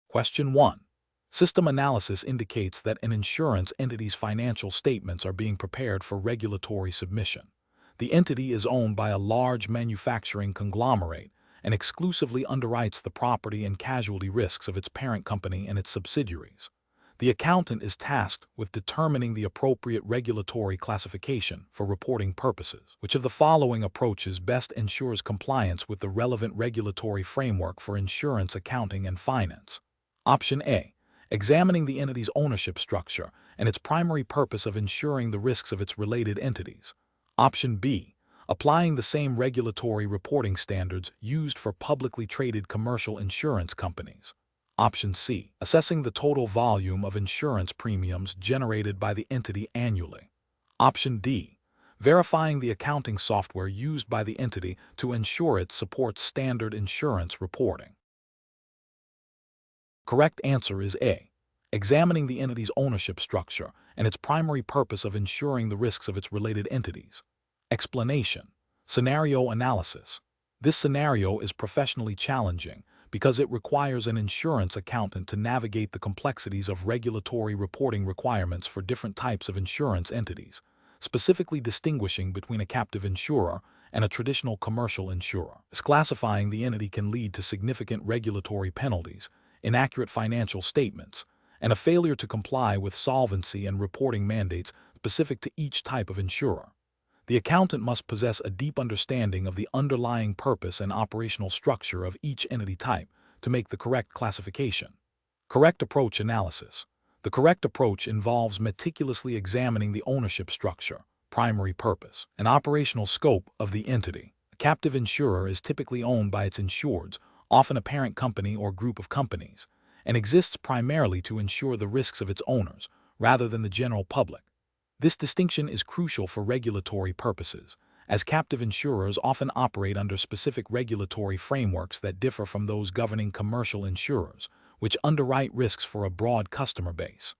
Question 1. System analysis indicates that an insurance entity's financial statements are being prepared for regulatory submission. The entity is owned by a large manufacturing conglomerate and exclusively underwrites the property and casualty risks of its parent company and its subsidiaries. The accountant is tasked with determining the appropriate regulatory classification for reporting purposes. Which of the following approaches best ensures compliance with the relevant regulatory framework for insurance accounting and finance? Option A. Examining the entity's ownership structure and its primary purpose of insuring the risks of its related entities. Option B. Applying the same regulatory reporting standards used for publicly traded commercial insurance companies. Option C. Assessing the total volume of insurance premiums generated by the entity annually. Option D. Verifying the accounting software used by the entity to ensure it supports standard insurance reporting. Correct answer is A. Examining the entity's ownership structure and its primary purpose of insuring the risks of its related entities. Explanation. Scenario analysis. This scenario is professionally challenging because it requires an insurance accountant to navigate the complexities of regulatory reporting requirements for different types of insurance entities, specifically distinguishing between a captive insurer and a traditional commercial insurer. Misclassifying the entity can lead to significant regulatory penalties, inaccurate financial statements, and a failure to comply with solvency and reporting mandates specific to each type of insurer. The accountant must possess a deep understanding of the underlying purpose and operational structure of each entity type to make the correct classification. Correct approach analysis. The correct approach involves meticulously examining the ownership structure, primary purpose, and operational scope of the entity. A captive insurer is typically owned by its insureds, often a parent company or group of companies, and exists primarily to insure the risks of its owners, rather than the general public. This distinction is crucial for regulatory purposes, as captive insurers often operate under specific regulatory frameworks that differ from those governing commercial insurers, which underwrite risks for a broad customer base.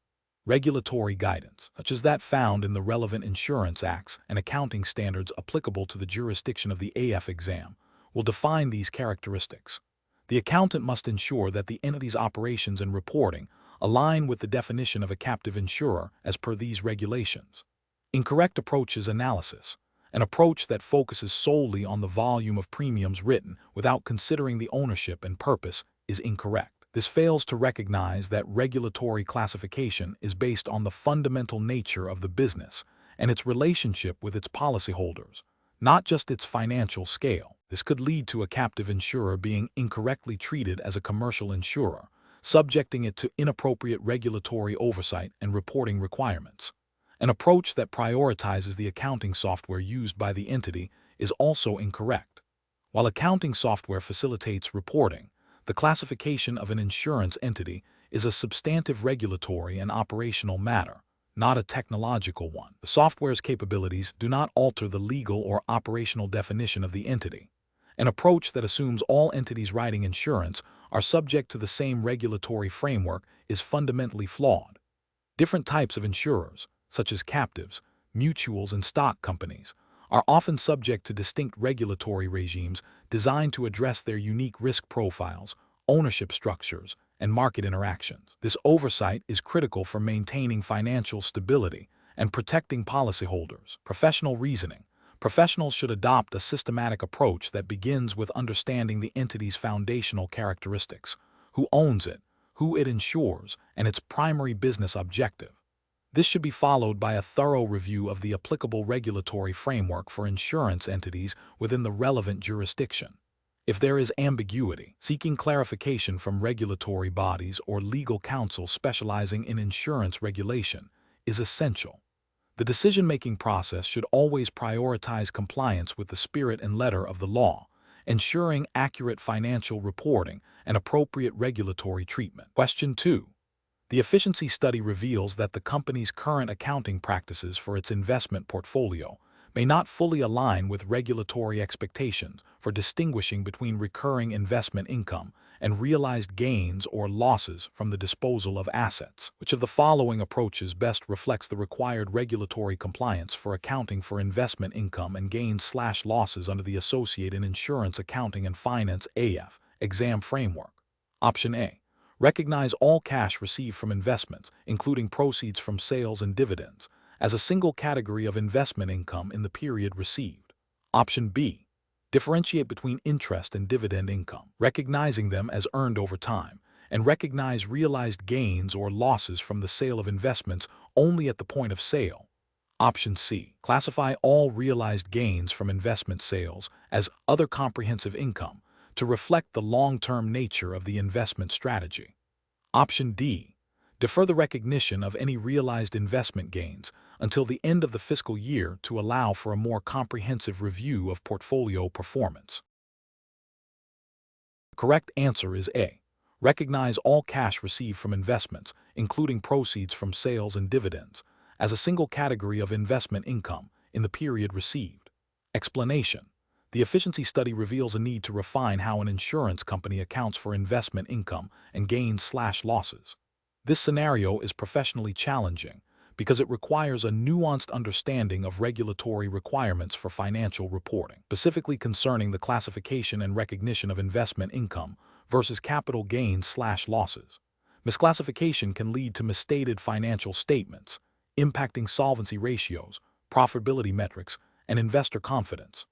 Regulatory guidance, such as that found in the relevant insurance acts and accounting standards applicable to the jurisdiction of the AIAF exam, will define these characteristics. The accountant must ensure that the entity's operations and reporting align with the definition of a captive insurer as per these regulations. Incorrect approaches analysis. An approach that focuses solely on the volume of premiums written without considering the ownership and purpose is incorrect. This fails to recognize that regulatory classification is based on the fundamental nature of the business and its relationship with its policyholders, not just its financial scale. This could lead to a captive insurer being incorrectly treated as a commercial insurer, subjecting it to inappropriate regulatory oversight and reporting requirements. An approach that prioritizes the accounting software used by the entity is also incorrect. While accounting software facilitates reporting, the classification of an insurance entity is a substantive regulatory and operational matter, not a technological one. The software's capabilities do not alter the legal or operational definition of the entity. An approach that assumes all entities writing insurance are subject to the same regulatory framework is fundamentally flawed. Different types of insurers, such as captives, mutuals, and stock companies, are often subject to distinct regulatory regimes designed to address their unique risk profiles, ownership structures, and market interactions. This oversight is critical for maintaining financial stability and protecting policyholders. Professional reasoning. Professionals should adopt a systematic approach that begins with understanding the entity's foundational characteristics, who owns it, who it insures, and its primary business objective. This should be followed by a thorough review of the applicable regulatory framework for insurance entities within the relevant jurisdiction. If there is ambiguity, seeking clarification from regulatory bodies or legal counsel specializing in insurance regulation is essential. The decision-making process should always prioritize compliance with the spirit and letter of the law, ensuring accurate financial reporting and appropriate regulatory treatment. Question 2. The efficiency study reveals that the company's current accounting practices for its investment portfolio may not fully align with regulatory expectations for distinguishing between recurring investment income and realized gains or losses from the disposal of assets. Which of the following approaches best reflects the required regulatory compliance for accounting for investment income and gains/losses under the Associated Insurance Accounting and Finance (AIAF) exam framework? Option A. Recognize all cash received from investments, including proceeds from sales and dividends, as a single category of investment income in the period received. Option B. Differentiate between interest and dividend income, recognizing them as earned over time, and recognize realized gains or losses from the sale of investments only at the point of sale. Option C. Classify all realized gains from investment sales as other comprehensive income to reflect the long-term nature of the investment strategy. Option D. Defer the recognition of any realized investment gains until the end of the fiscal year to allow for a more comprehensive review of portfolio performance. The correct answer is A. Recognize all cash received from investments, including proceeds from sales and dividends, as a single category of investment income in the period received. Explanation. The efficiency study reveals a need to refine how an insurance company accounts for investment income and gains/losses. This scenario is professionally challenging because it requires a nuanced understanding of regulatory requirements for financial reporting, specifically concerning the classification and recognition of investment income versus capital gains/losses. Misclassification can lead to misstated financial statements, impacting solvency ratios, profitability metrics, and investor confidence.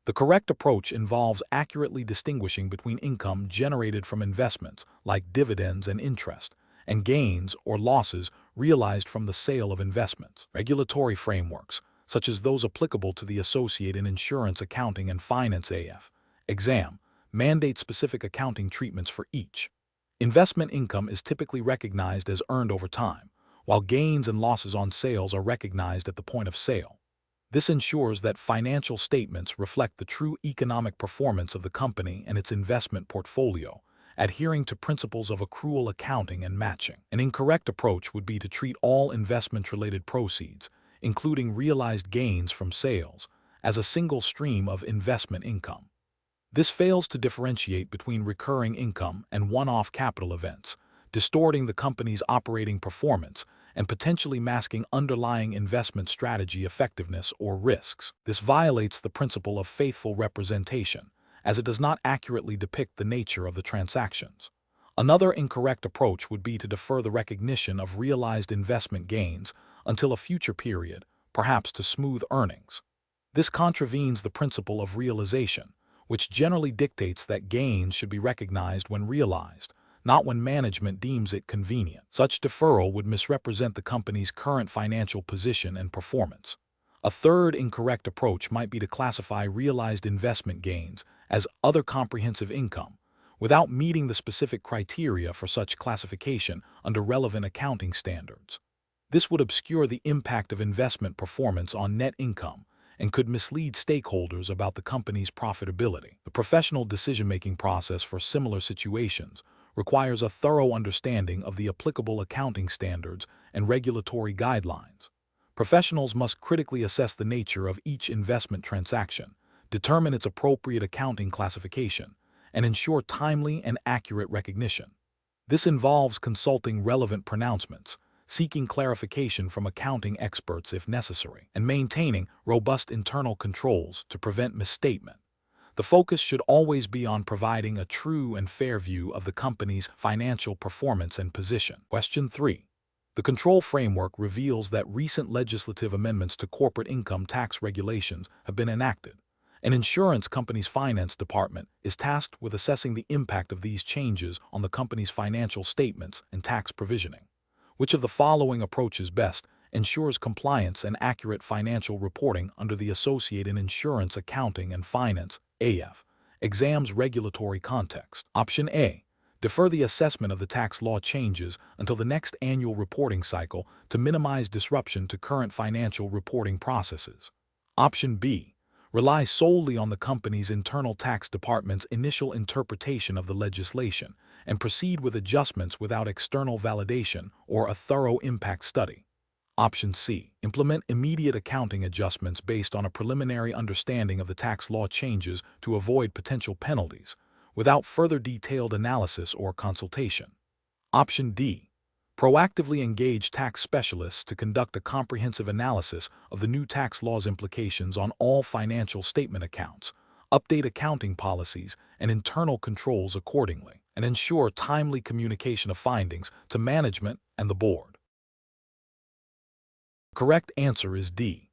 The correct approach involves accurately distinguishing between income generated from investments, like dividends and interest, and gains or losses realized from the sale of investments. Regulatory frameworks, such as those applicable to the Associated Insurance Accounting and Finance AIAF exam, mandate specific accounting treatments for each. Investment income is typically recognized as earned over time, while gains and losses on sales are recognized at the point of sale. This ensures that financial statements reflect the true economic performance of the company and its investment portfolio, adhering to principles of accrual accounting and matching. An incorrect approach would be to treat all investment-related proceeds, including realized gains from sales, as a single stream of investment income. This fails to differentiate between recurring income and one-off capital events, distorting the company's operating performance and potentially masking underlying investment strategy effectiveness or risks. This violates the principle of faithful representation, as it does not accurately depict the nature of the transactions. Another incorrect approach would be to defer the recognition of realized investment gains until a future period, perhaps to smooth earnings. This contravenes the principle of realization, which generally dictates that gains should be recognized when realized, not when management deems it convenient. Such deferral would misrepresent the company's current financial position and performance. A third incorrect approach might be to classify realized investment gains as other comprehensive income, without meeting the specific criteria for such classification under relevant accounting standards. This would obscure the impact of investment performance on net income and could mislead stakeholders about the company's profitability. The professional decision-making process for similar situations requires a thorough understanding of the applicable accounting standards and regulatory guidelines. Professionals must critically assess the nature of each investment transaction, determine its appropriate accounting classification, and ensure timely and accurate recognition. This involves consulting relevant pronouncements, seeking clarification from accounting experts if necessary, and maintaining robust internal controls to prevent misstatement. The focus should always be on providing a true and fair view of the company's financial performance and position. Question 3. The control framework reveals that recent legislative amendments to corporate income tax regulations have been enacted. An insurance company's finance department is tasked with assessing the impact of these changes on the company's financial statements and tax provisioning. Which of the following approaches best ensures compliance and accurate financial reporting under the Associated Insurance Accounting and Finance (AIAF) exam's regulatory context? Option A. Defer the assessment of the tax law changes until the next annual reporting cycle to minimize disruption to current financial reporting processes. Option B. Rely solely on the company's internal tax department's initial interpretation of the legislation and proceed with adjustments without external validation or a thorough impact study. Option C. Implement immediate accounting adjustments based on a preliminary understanding of the tax law changes to avoid potential penalties, without further detailed analysis or consultation. Option D. Proactively engage tax specialists to conduct a comprehensive analysis of the new tax law's implications on all financial statement accounts, update accounting policies, and internal controls accordingly. and ensure timely communication of findings to management and the board. The correct answer is D.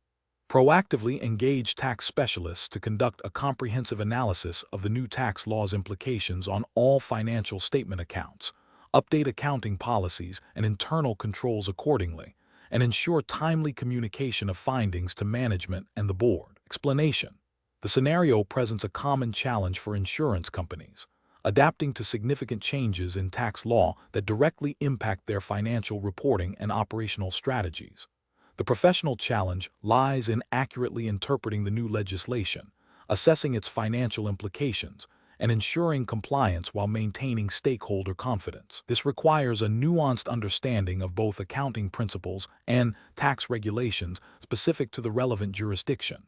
Proactively engage tax specialists to conduct a comprehensive analysis of the new tax law's implications on all financial statement accounts, update accounting policies and internal controls accordingly, and ensure timely communication of findings to management and the board. Explanation: the scenario presents a common challenge for insurance companies, adapting to significant changes in tax law that directly impact their financial reporting and operational strategies. The professional challenge lies in accurately interpreting the new legislation, assessing its financial implications, and ensuring compliance while maintaining stakeholder confidence. This requires a nuanced understanding of both accounting principles and tax regulations specific to the relevant jurisdiction.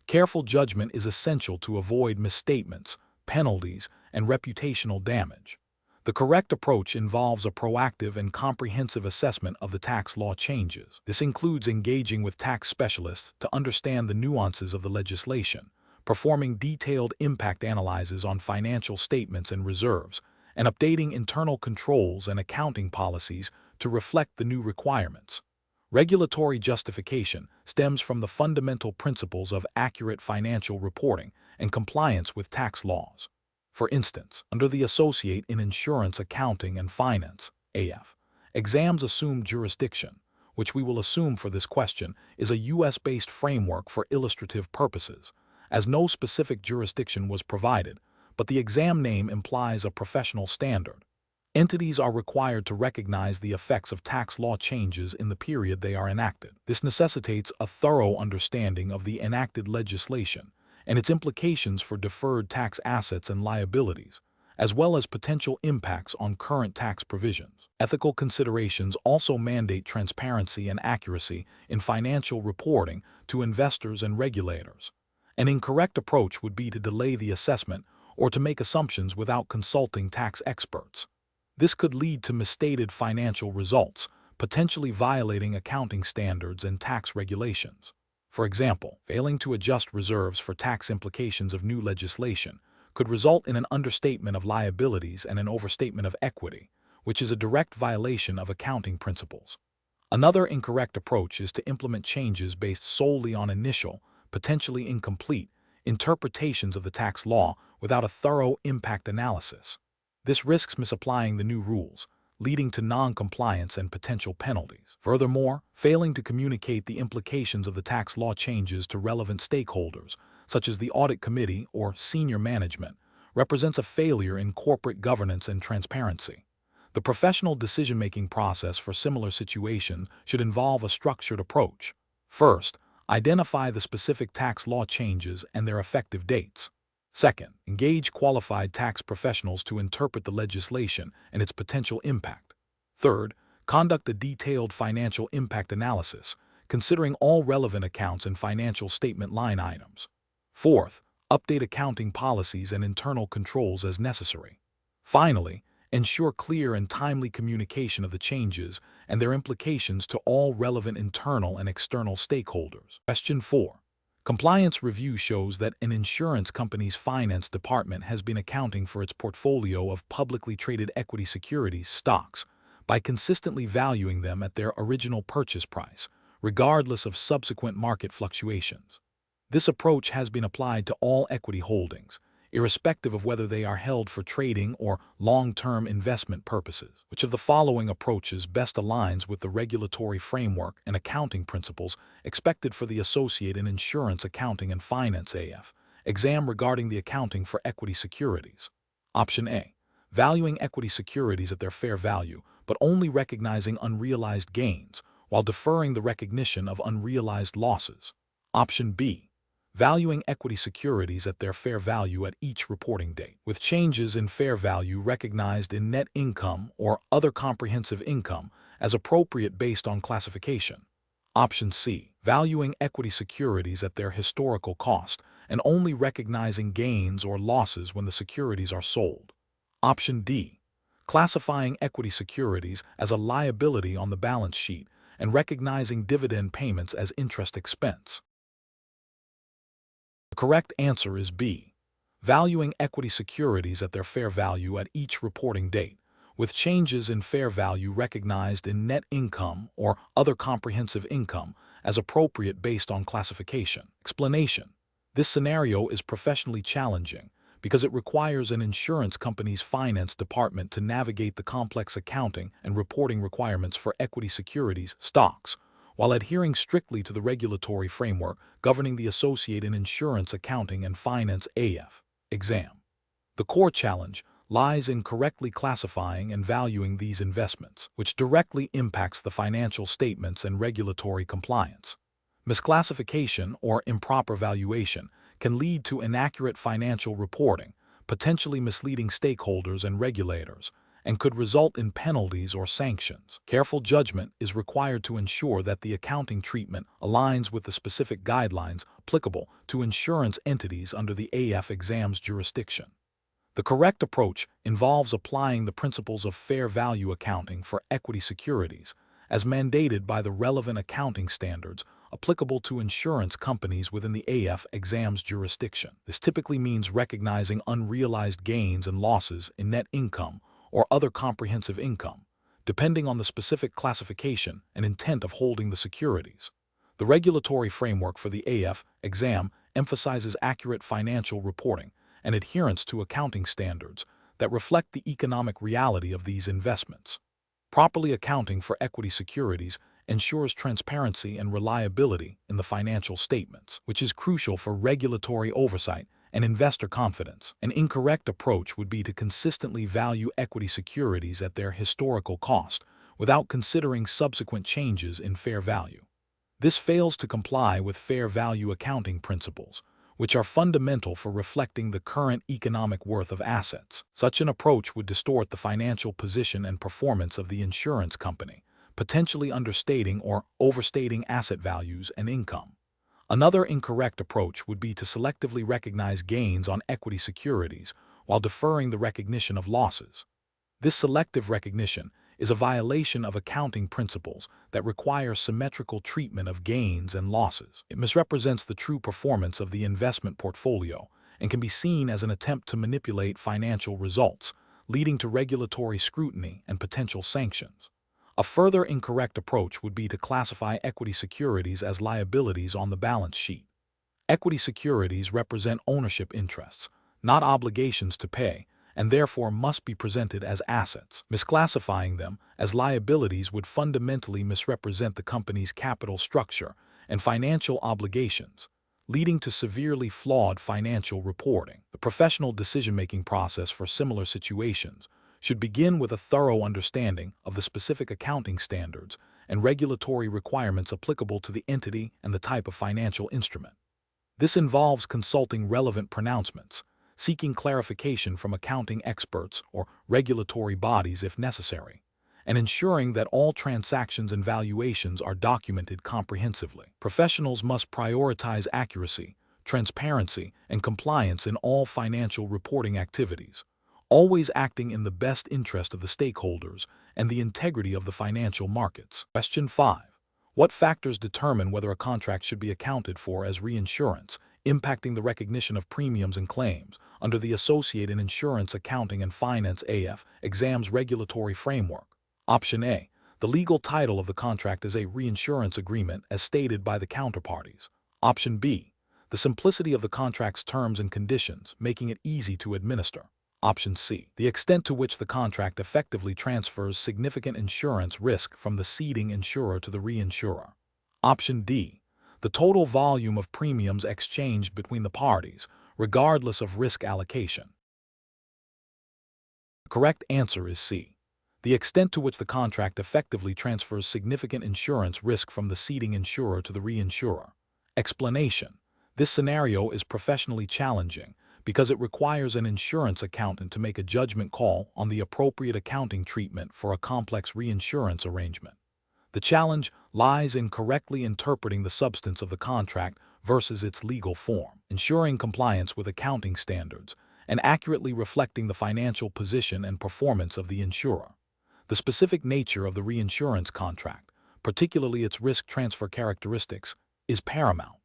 Careful judgment is essential to avoid misstatements, penalties, and reputational damage. The correct approach involves a proactive and comprehensive assessment of the tax law changes. This includes engaging with tax specialists to understand the nuances of the legislation, performing detailed impact analyses on financial statements and reserves, and updating internal controls and accounting policies to reflect the new requirements. Regulatory justification stems from the fundamental principles of accurate financial reporting and compliance with tax laws. For instance, under the Associate in Insurance Accounting and Finance (AIAF) exams assumed jurisdiction, which we will assume for this question is a U.S.-based framework for illustrative purposes, as no specific jurisdiction was provided, but the exam name implies a professional standard. Entities are required to recognize the effects of tax law changes in the period they are enacted. This necessitates a thorough understanding of the enacted legislation and its implications for deferred tax assets and liabilities, as well as potential impacts on current tax provisions. Ethical considerations also mandate transparency and accuracy in financial reporting to investors and regulators. An incorrect approach would be to delay the assessment or to make assumptions without consulting tax experts. This could lead to misstated financial results, potentially violating accounting standards and tax regulations. For example, failing to adjust reserves for tax implications of new legislation could result in an understatement of liabilities and an overstatement of equity, which is a direct violation of accounting principles. Another incorrect approach is to implement changes based solely on initial, potentially incomplete, interpretations of the tax law without a thorough impact analysis. This risks misapplying the new rules, leading to non-compliance and potential penalties. Furthermore, failing to communicate the implications of the tax law changes to relevant stakeholders, such as the audit committee or senior management, represents a failure in corporate governance and transparency. The professional decision-making process for similar situations should involve a structured approach. First, identify the specific tax law changes and their effective dates. Second, engage qualified tax professionals to interpret the legislation and its potential impact. Third, conduct a detailed financial impact analysis, considering all relevant accounts and financial statement line items. Fourth, update accounting policies and internal controls as necessary. Finally, ensure clear and timely communication of the changes and their implications to all relevant internal and external stakeholders. Question 4. Compliance review shows that an insurance company's finance department has been accounting for its portfolio of publicly traded equity securities stocks by consistently valuing them at their original purchase price, regardless of subsequent market fluctuations. This approach has been applied to all equity holdings, irrespective of whether they are held for trading or long-term investment purposes. Which of the following approaches best aligns with the regulatory framework and accounting principles expected for the Associate in Insurance Accounting and Finance (AIAF) exam regarding the accounting for equity securities? Option A. Valuing equity securities at their fair value, but only recognizing unrealized gains, while deferring the recognition of unrealized losses. Option B. Valuing equity securities at their fair value at each reporting date, with changes in fair value recognized in net income or other comprehensive income as appropriate based on classification. Option C. Valuing equity securities at their historical cost and only recognizing gains or losses when the securities are sold. Option D. Classifying equity securities as a liability on the balance sheet and recognizing dividend payments as interest expense. The correct answer is B. valuing equity securities at their fair value at each reporting date, with changes in fair value recognized in net income or other comprehensive income as appropriate based on classification. Explanation: this scenario is professionally challenging because it requires an insurance company's finance department to navigate the complex accounting and reporting requirements for equity securities, stocks, while adhering strictly to the regulatory framework governing the Associated Insurance Accounting and Finance AIAF exam. The core challenge lies in correctly classifying and valuing these investments, which directly impacts the financial statements and regulatory compliance. Misclassification or improper valuation can lead to inaccurate financial reporting, potentially misleading stakeholders and regulators, and could result in penalties or sanctions. Careful judgment is required to ensure that the accounting treatment aligns with the specific guidelines applicable to insurance entities under the AIAF exam's jurisdiction. The correct approach involves applying the principles of fair value accounting for equity securities, as mandated by the relevant accounting standards applicable to insurance companies within the AIAF exam's jurisdiction. This typically means recognizing unrealized gains and losses in net income or other comprehensive income, depending on the specific classification and intent of holding the securities. The regulatory framework for the AIAF exam emphasizes accurate financial reporting and adherence to accounting standards that reflect the economic reality of these investments. Properly accounting for equity securities ensures transparency and reliability in the financial statements, which is crucial for regulatory oversight and investor confidence. An incorrect approach would be to consistently value equity securities at their historical cost without considering subsequent changes in fair value. This fails to comply with fair value accounting principles, which are fundamental for reflecting the current economic worth of assets. Such an approach would distort the financial position and performance of the insurance company, potentially understating or overstating asset values and income. Another incorrect approach would be to selectively recognize gains on equity securities while deferring the recognition of losses. This selective recognition is a violation of accounting principles that require symmetrical treatment of gains and losses. It misrepresents the true performance of the investment portfolio and can be seen as an attempt to manipulate financial results, leading to regulatory scrutiny and potential sanctions. A further incorrect approach would be to classify equity securities as liabilities on the balance sheet. Equity securities represent ownership interests, not obligations to pay, and therefore must be presented as assets. Misclassifying them as liabilities would fundamentally misrepresent the company's capital structure and financial obligations, leading to severely flawed financial reporting. The professional decision-making process for similar situations should begin with a thorough understanding of the specific accounting standards and regulatory requirements applicable to the entity and the type of financial instrument. This involves consulting relevant pronouncements, seeking clarification from accounting experts or regulatory bodies if necessary, and ensuring that all transactions and valuations are documented comprehensively. Professionals must prioritize accuracy, transparency, and compliance in all financial reporting activities, always acting in the best interest of the stakeholders and the integrity of the financial markets. Question 5. What factors determine whether a contract should be accounted for as reinsurance, impacting the recognition of premiums and claims under the Associated Insurance Accounting and Finance AIAF exam's regulatory framework? Option A. The legal title of the contract is a reinsurance agreement as stated by the counterparties. Option B. The simplicity of the contract's terms and conditions, making it easy to administer. Option C. The extent to which the contract effectively transfers significant insurance risk from the ceding insurer to the reinsurer. Option D. The total volume of premiums exchanged between the parties, regardless of risk allocation. The correct answer is C. The extent to which the contract effectively transfers significant insurance risk from the ceding insurer to the reinsurer. Explanation: this scenario is professionally challenging because it requires an insurance accountant to make a judgment call on the appropriate accounting treatment for a complex reinsurance arrangement. The challenge lies in correctly interpreting the substance of the contract versus its legal form, ensuring compliance with accounting standards, and accurately reflecting the financial position and performance of the insurer. The specific nature of the reinsurance contract, particularly its risk transfer characteristics, is paramount.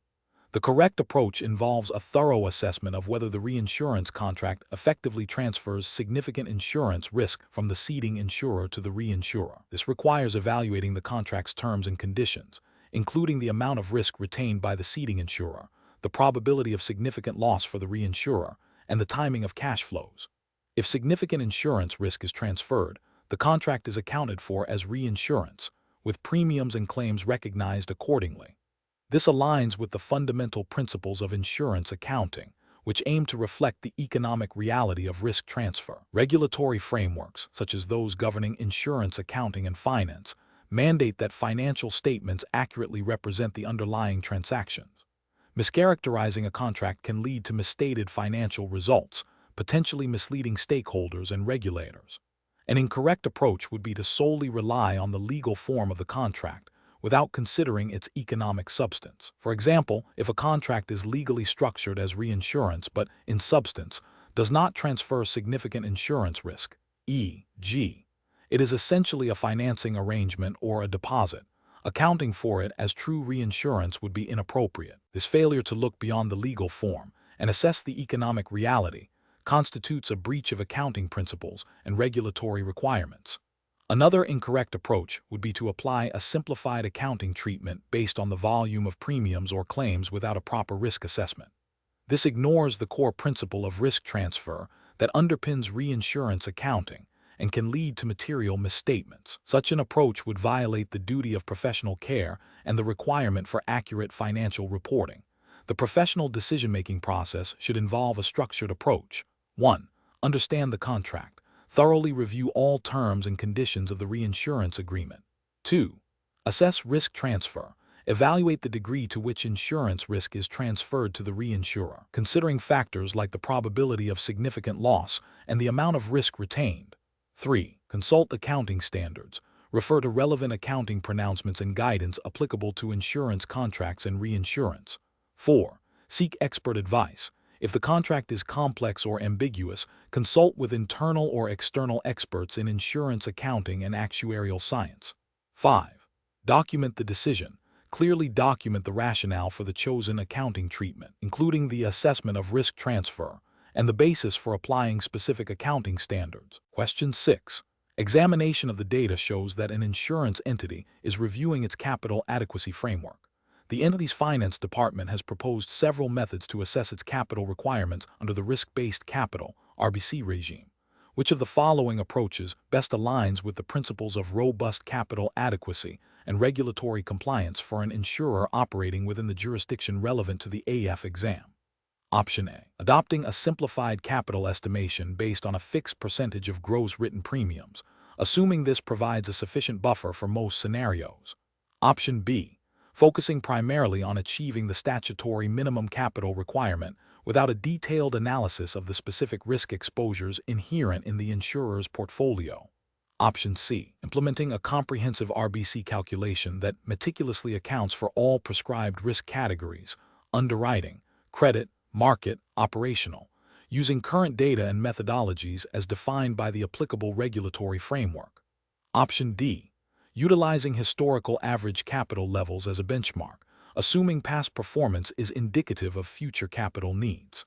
The correct approach involves a thorough assessment of whether the reinsurance contract effectively transfers significant insurance risk from the ceding insurer to the reinsurer. This requires evaluating the contract's terms and conditions, including the amount of risk retained by the ceding insurer, the probability of significant loss for the reinsurer, and the timing of cash flows. If significant insurance risk is transferred, the contract is accounted for as reinsurance, with premiums and claims recognized accordingly. This aligns with the fundamental principles of insurance accounting, which aim to reflect the economic reality of risk transfer. Regulatory frameworks, such as those governing insurance accounting and finance, mandate that financial statements accurately represent the underlying transactions. Mischaracterizing a contract can lead to misstated financial results, potentially misleading stakeholders and regulators. An incorrect approach would be to solely rely on the legal form of the contract, without considering its economic substance. For example, if a contract is legally structured as reinsurance but, in substance, does not transfer significant insurance risk, e.g., it is essentially a financing arrangement or a deposit, accounting for it as true reinsurance would be inappropriate. This failure to look beyond the legal form and assess the economic reality constitutes a breach of accounting principles and regulatory requirements. Another incorrect approach would be to apply a simplified accounting treatment based on the volume of premiums or claims without a proper risk assessment. This ignores the core principle of risk transfer that underpins reinsurance accounting and can lead to material misstatements. Such an approach would violate the duty of professional care and the requirement for accurate financial reporting. The professional decision-making process should involve a structured approach. 1. Understand the contract. Thoroughly review all terms and conditions of the reinsurance agreement. 2. Assess risk transfer. Evaluate the degree to which insurance risk is transferred to the reinsurer, considering factors like the probability of significant loss and the amount of risk retained. 3. Consult accounting standards. Refer to relevant accounting pronouncements and guidance applicable to insurance contracts and reinsurance. 4. Seek expert advice. If the contract is complex or ambiguous, consult with internal or external experts in insurance accounting and actuarial science. 5. Document the decision. Clearly document the rationale for the chosen accounting treatment, including the assessment of risk transfer and the basis for applying specific accounting standards. Question 6. Examination of the data shows that an insurance entity is reviewing its capital adequacy framework. The entity's finance department has proposed several methods to assess its capital requirements under the risk-based capital (RBC) regime. Which of the following approaches best aligns with the principles of robust capital adequacy and regulatory compliance for an insurer operating within the jurisdiction relevant to the AIAF exam? Option A. Adopting a simplified capital estimation based on a fixed percentage of gross written premiums, assuming this provides a sufficient buffer for most scenarios. Option B. Focusing primarily on achieving the statutory minimum capital requirement without a detailed analysis of the specific risk exposures inherent in the insurer's portfolio. Option C. Implementing a comprehensive RBC calculation that meticulously accounts for all prescribed risk categories, underwriting, credit, market, operational, using current data and methodologies as defined by the applicable regulatory framework. Option D. Utilizing historical average capital levels as a benchmark, assuming past performance is indicative of future capital needs.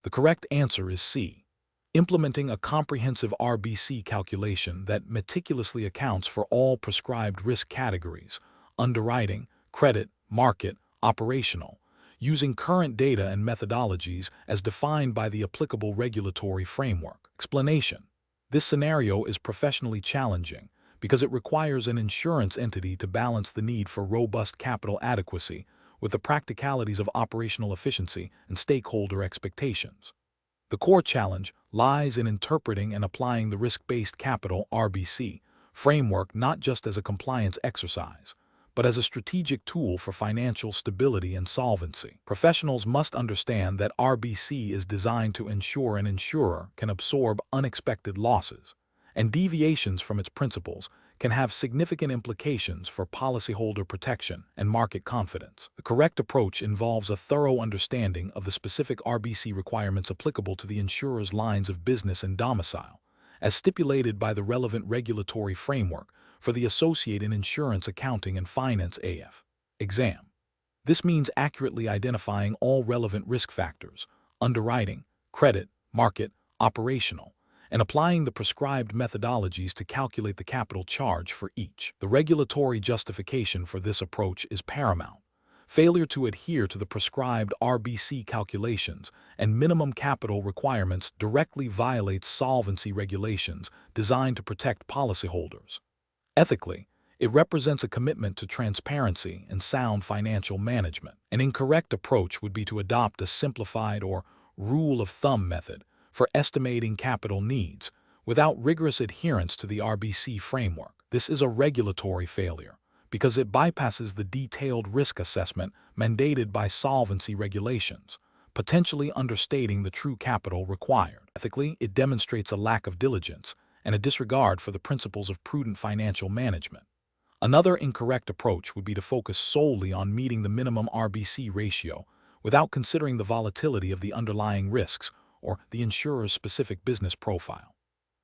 The correct answer is C. Implementing a comprehensive RBC calculation that meticulously accounts for all prescribed risk categories, underwriting, credit, market, operational, using current data and methodologies as defined by the applicable regulatory framework. Explanation. This scenario is professionally challenging because it requires an insurance entity to balance the need for robust capital adequacy with the practicalities of operational efficiency and stakeholder expectations. The core challenge lies in interpreting and applying the risk-based capital (RBC) framework not just as a compliance exercise, but as a strategic tool for financial stability and solvency. Professionals must understand that RBC is designed to ensure an insurer can absorb unexpected losses, and deviations from its principles can have significant implications for policyholder protection and market confidence. The correct approach involves a thorough understanding of the specific RBC requirements applicable to the insurer's lines of business and domicile, as stipulated by the relevant regulatory framework for the Associated Insurance Accounting and Finance AIAF exam. This means accurately identifying all relevant risk factors, underwriting, credit, market, operational, and applying the prescribed methodologies to calculate the capital charge for each. The regulatory justification for this approach is paramount. Failure to adhere to the prescribed RBC calculations and minimum capital requirements directly violates solvency regulations designed to protect policyholders. Ethically, it represents a commitment to transparency and sound financial management. An incorrect approach would be to adopt a simplified or rule of thumb method for estimating capital needs without rigorous adherence to the RBC framework. This is a regulatory failure because it bypasses the detailed risk assessment mandated by solvency regulations, potentially understating the true capital required. Ethically, it demonstrates a lack of diligence and a disregard for the principles of prudent financial management. Another incorrect approach would be to focus solely on meeting the minimum RBC ratio without considering the volatility of the underlying risks or the insurer's specific business profile.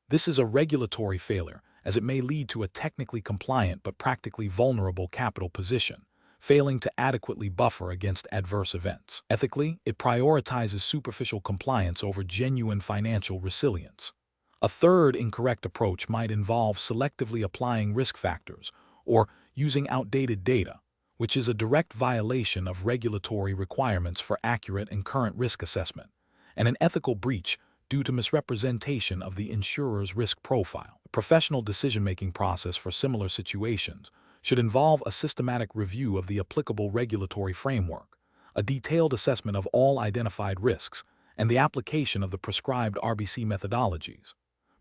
This is a regulatory failure, as it may lead to a technically compliant but practically vulnerable capital position, failing to adequately buffer against adverse events. Ethically, it prioritizes superficial compliance over genuine financial resilience. A third incorrect approach might involve selectively applying risk factors or using outdated data, which is a direct violation of regulatory requirements for accurate and current risk assessment, and an ethical breach due to misrepresentation of the insurer's risk profile. The professional decision-making process for similar situations should involve a systematic review of the applicable regulatory framework, a detailed assessment of all identified risks, and the application of the prescribed RBC methodologies.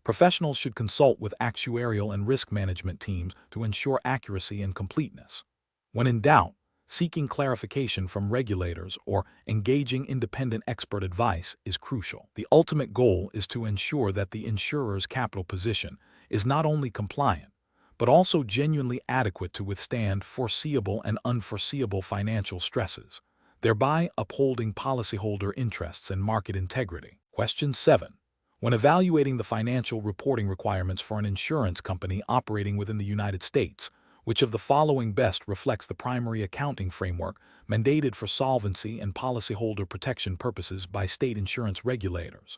Professionals should consult with actuarial and risk management teams to ensure accuracy and completeness. When in doubt, seeking clarification from regulators or engaging independent expert advice is crucial. The ultimate goal is to ensure that the insurer's capital position is not only compliant, but also genuinely adequate to withstand foreseeable and unforeseeable financial stresses, thereby upholding policyholder interests and market integrity. Question 7. When evaluating the financial reporting requirements for an insurance company operating within the United States, which of the following best reflects the primary accounting framework mandated for solvency and policyholder protection purposes by state insurance regulators?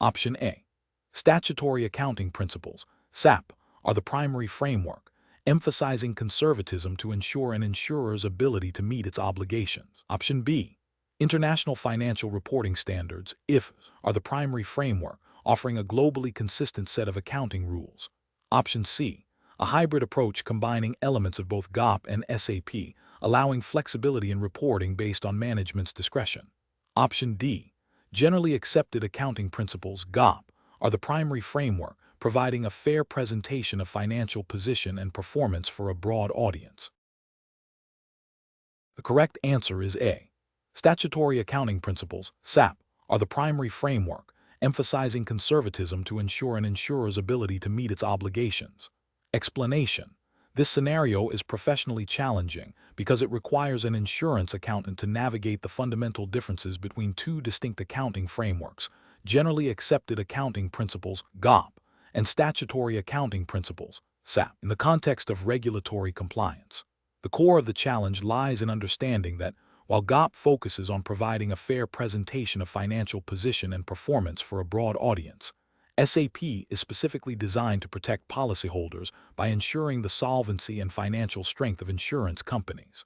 Option A. Statutory accounting principles, SAP, are the primary framework, emphasizing conservatism to ensure an insurer's ability to meet its obligations. Option B. International Financial Reporting Standards, IFs, are the primary framework, offering a globally consistent set of accounting rules. Option C. A hybrid approach combining elements of both GAAP and SAP, allowing flexibility in reporting based on management's discretion. Option D. Generally accepted accounting principles, GAAP, are the primary framework, providing a fair presentation of financial position and performance for a broad audience. The correct answer is A. Statutory accounting principles, SAP, are the primary framework, emphasizing conservatism to ensure an insurer's ability to meet its obligations. Explanation: this scenario is professionally challenging because it requires an insurance accountant to navigate the fundamental differences between two distinct accounting frameworks, generally accepted accounting principles, GAAP, and statutory accounting principles, SAP, in the context of regulatory compliance. The core of the challenge lies in understanding that, while GAAP focuses on providing a fair presentation of financial position and performance for a broad audience, SAP is specifically designed to protect policyholders by ensuring the solvency and financial strength of insurance companies.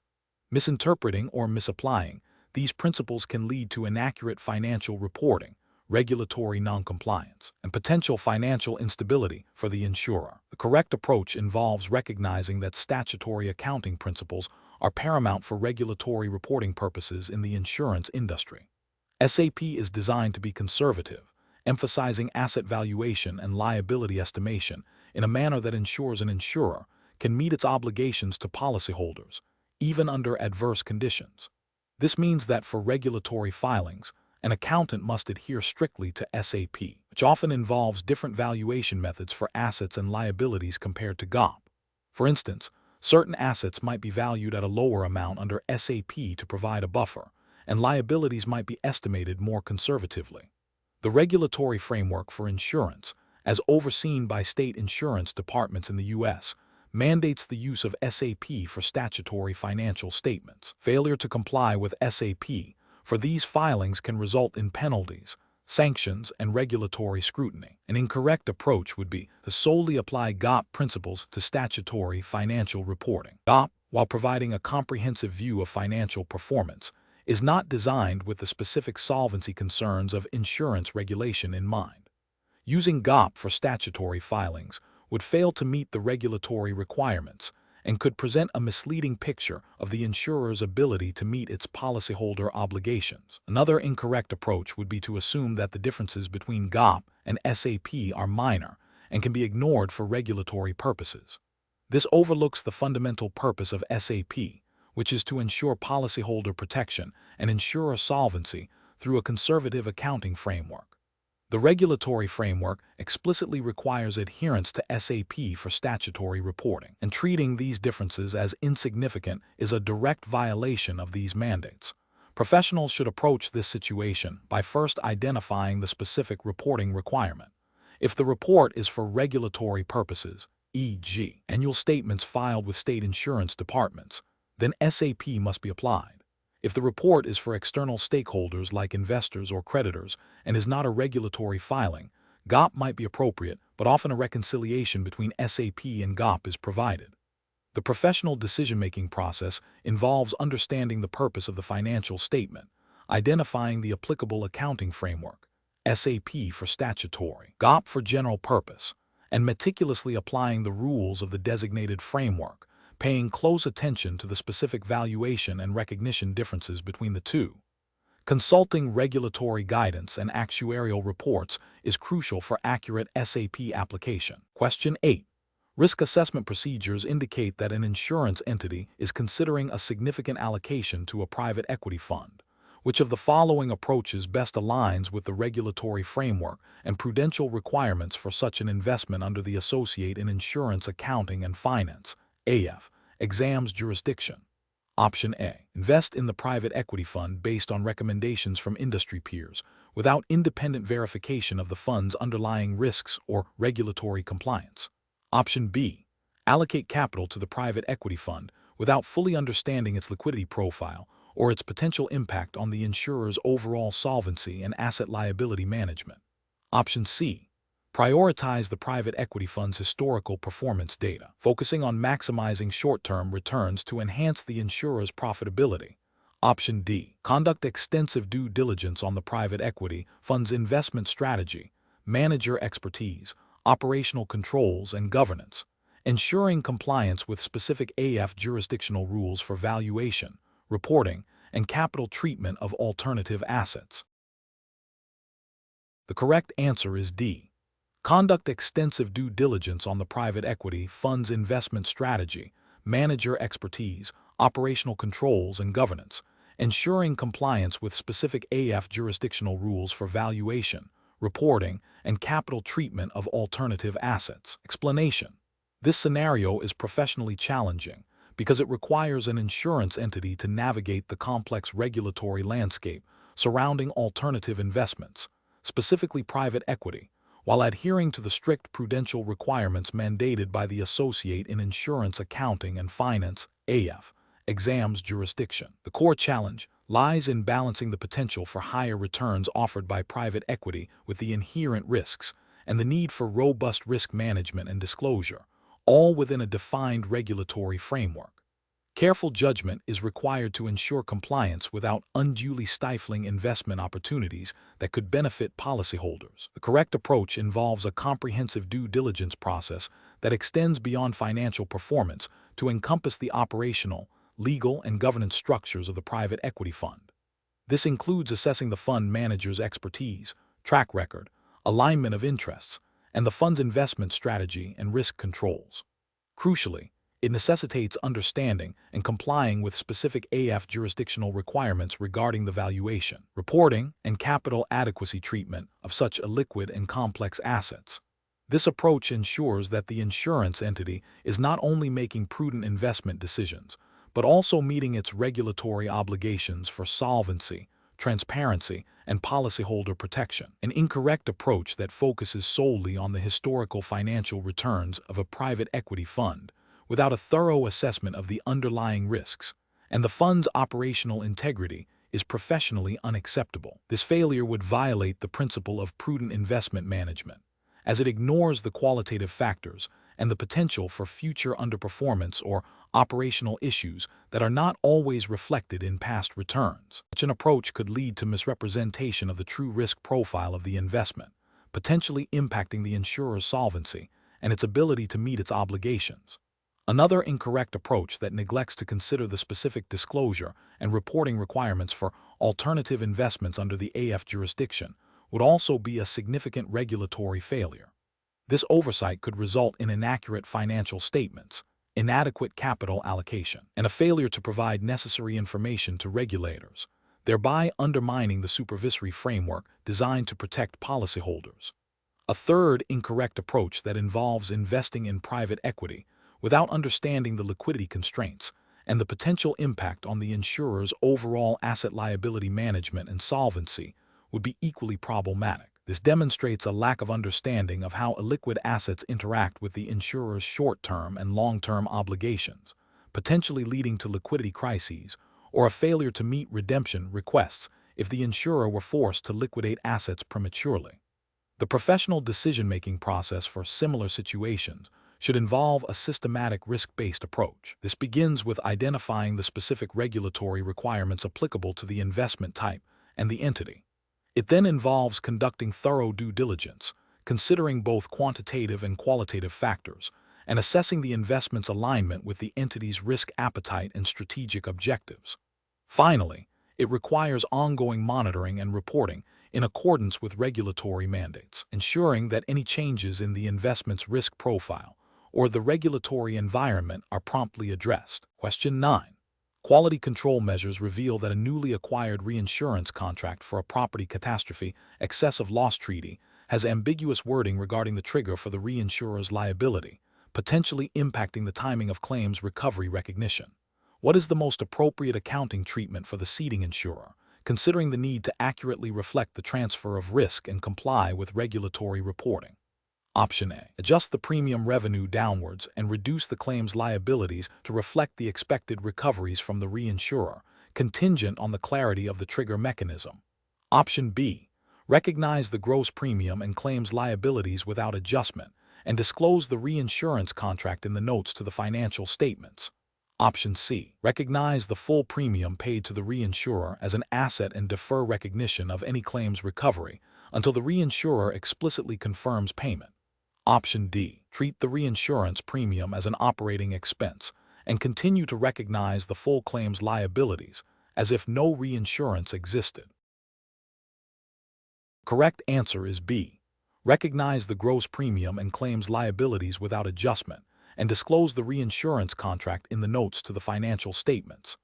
Misinterpreting or misapplying these principles can lead to inaccurate financial reporting, regulatory noncompliance, and potential financial instability for the insurer. The correct approach involves recognizing that statutory accounting principles are paramount for regulatory reporting purposes in the insurance industry. SAP is designed to be conservative, emphasizing asset valuation and liability estimation in a manner that ensures an insurer can meet its obligations to policyholders, even under adverse conditions. This means that for regulatory filings, an accountant must adhere strictly to SAP, which often involves different valuation methods for assets and liabilities compared to GAAP. For instance, certain assets might be valued at a lower amount under SAP to provide a buffer, and liabilities might be estimated more conservatively. The regulatory framework for insurance, as overseen by state insurance departments in the U.S., mandates the use of SAP for statutory financial statements. Failure to comply with SAP for these filings can result in penalties, sanctions, and regulatory scrutiny. An incorrect approach would be to solely apply GAAP principles to statutory financial reporting. GAAP, while providing a comprehensive view of financial performance, is not designed with the specific solvency concerns of insurance regulation in mind. Using GAAP for statutory filings would fail to meet the regulatory requirements and could present a misleading picture of the insurer's ability to meet its policyholder obligations. Another incorrect approach would be to assume that the differences between GAAP and SAP are minor and can be ignored for regulatory purposes. This overlooks the fundamental purpose of SAP, which is to ensure policyholder protection and insurer solvency through a conservative accounting framework. The regulatory framework explicitly requires adherence to SAP for statutory reporting, and treating these differences as insignificant is a direct violation of these mandates. Professionals should approach this situation by first identifying the specific reporting requirement. If the report is for regulatory purposes, e.g., annual statements filed with state insurance departments, then SAP must be applied. If the report is for external stakeholders like investors or creditors and is not a regulatory filing, GAAP might be appropriate, but often a reconciliation between SAP and GAAP is provided. The professional decision-making process involves understanding the purpose of the financial statement, identifying the applicable accounting framework, SAP for statutory, GAAP for general purpose, and meticulously applying the rules of the designated framework, paying close attention to the specific valuation and recognition differences between the two. Consulting regulatory guidance and actuarial reports is crucial for accurate SAP application. Question 8. Risk assessment procedures indicate that an insurance entity is considering a significant allocation to a private equity fund. Which of the following approaches best aligns with the regulatory framework and prudential requirements for such an investment under the Associate in Insurance Accounting and Finance (AIAF) exams jurisdiction? Option A. Invest in the private equity fund based on recommendations from industry peers, without independent verification of the fund's underlying risks or regulatory compliance. Option B. Allocate capital to the private equity fund without fully understanding its liquidity profile or its potential impact on the insurer's overall solvency and asset liability management. Option C. Prioritize the private equity fund's historical performance data, focusing on maximizing short-term returns to enhance the insurer's profitability. Option D. Conduct extensive due diligence on the private equity fund's investment strategy, manager expertise, operational controls, and governance, ensuring compliance with specific AIAF jurisdictional rules for valuation, reporting, and capital treatment of alternative assets. The correct answer is D. Conduct extensive due diligence on the private equity fund's investment strategy, manager expertise, operational controls, and governance, ensuring compliance with specific AIAF jurisdictional rules for valuation, reporting, and capital treatment of alternative assets. Explanation. This scenario is professionally challenging because it requires an insurance entity to navigate the complex regulatory landscape surrounding alternative investments, specifically private equity, while adhering to the strict prudential requirements mandated by the Associate in Insurance Accounting and Finance (AIAF) exams jurisdiction. The core challenge lies in balancing the potential for higher returns offered by private equity with the inherent risks and the need for robust risk management and disclosure, all within a defined regulatory framework. Careful judgment is required to ensure compliance without unduly stifling investment opportunities that could benefit policyholders. The correct approach involves a comprehensive due diligence process that extends beyond financial performance to encompass the operational, legal, and governance structures of the private equity fund. This includes assessing the fund manager's expertise, track record, alignment of interests, and the fund's investment strategy and risk controls. Crucially, it necessitates understanding and complying with specific AIAF jurisdictional requirements regarding the valuation, reporting, and capital adequacy treatment of such illiquid and complex assets. This approach ensures that the insurance entity is not only making prudent investment decisions, but also meeting its regulatory obligations for solvency, transparency, and policyholder protection. An incorrect approach that focuses solely on the historical financial returns of a private equity fund without a thorough assessment of the underlying risks, and the fund's operational integrity is professionally unacceptable. This failure would violate the principle of prudent investment management, as it ignores the qualitative factors and the potential for future underperformance or operational issues that are not always reflected in past returns. Such an approach could lead to misrepresentation of the true risk profile of the investment, potentially impacting the insurer's solvency and its ability to meet its obligations. Another incorrect approach that neglects to consider the specific disclosure and reporting requirements for alternative investments under the AIAF jurisdiction would also be a significant regulatory failure. This oversight could result in inaccurate financial statements, inadequate capital allocation, and a failure to provide necessary information to regulators, thereby undermining the supervisory framework designed to protect policyholders. A third incorrect approach that involves investing in private equity without understanding the liquidity constraints and the potential impact on the insurer's overall asset liability management and solvency would be equally problematic. This demonstrates a lack of understanding of how illiquid assets interact with the insurer's short-term and long-term obligations, potentially leading to liquidity crises or a failure to meet redemption requests if the insurer were forced to liquidate assets prematurely. The professional decision-making process for similar situations should involve a systematic risk-based approach. This begins with identifying the specific regulatory requirements applicable to the investment type and the entity. It then involves conducting thorough due diligence, considering both quantitative and qualitative factors, and assessing the investment's alignment with the entity's risk appetite and strategic objectives. Finally, it requires ongoing monitoring and reporting in accordance with regulatory mandates, ensuring that any changes in the investment's risk profile or the regulatory environment are promptly addressed. Question 9. Quality control measures reveal that a newly acquired reinsurance contract for a property catastrophe excessive loss treaty has ambiguous wording regarding the trigger for the reinsurer's liability, potentially impacting the timing of claims recovery recognition. What is the most appropriate accounting treatment for the ceding insurer, considering the need to accurately reflect the transfer of risk and comply with regulatory reporting? Option A. Adjust the premium revenue downwards and reduce the claim's liabilities to reflect the expected recoveries from the reinsurer, contingent on the clarity of the trigger mechanism. Option B. Recognize the gross premium and claims liabilities without adjustment and disclose the reinsurance contract in the notes to the financial statements. Option C. Recognize the full premium paid to the reinsurer as an asset and defer recognition of any claims recovery until the reinsurer explicitly confirms payment. Option D. Treat the reinsurance premium as an operating expense and continue to recognize the full claims liabilities as if no reinsurance existed. Correct answer is B. Recognize the gross premium and claims liabilities without adjustment and disclose the reinsurance contract in the notes to the financial statements.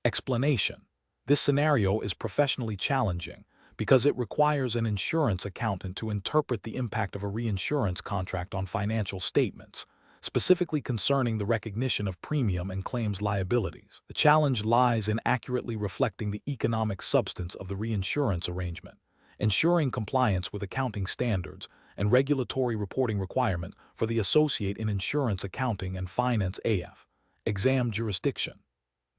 Explanation. This scenario is professionally challenging because it requires an insurance accountant to interpret the impact of a reinsurance contract on financial statements, specifically concerning the recognition of premium and claims liabilities. The challenge lies in accurately reflecting the economic substance of the reinsurance arrangement, ensuring compliance with accounting standards and regulatory reporting requirements for the Associate in Insurance Accounting and Finance AIAF exam jurisdiction.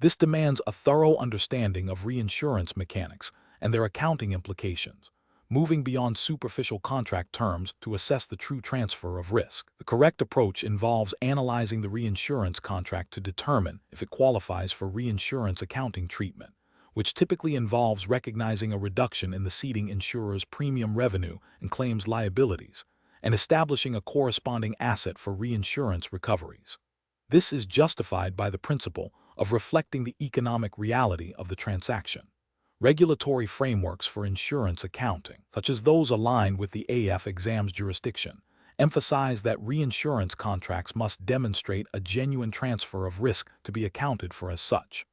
This demands a thorough understanding of reinsurance mechanics and their accounting implications, moving beyond superficial contract terms to assess the true transfer of risk. The correct approach involves analyzing the reinsurance contract to determine if it qualifies for reinsurance accounting treatment, which typically involves recognizing a reduction in the ceding insurer's premium revenue and claims liabilities, and establishing a corresponding asset for reinsurance recoveries. This is justified by the principle of reflecting the economic reality of the transaction. Regulatory frameworks for insurance accounting, such as those aligned with the AIAF exam's jurisdiction, emphasize that reinsurance contracts must demonstrate a genuine transfer of risk to be accounted for as such.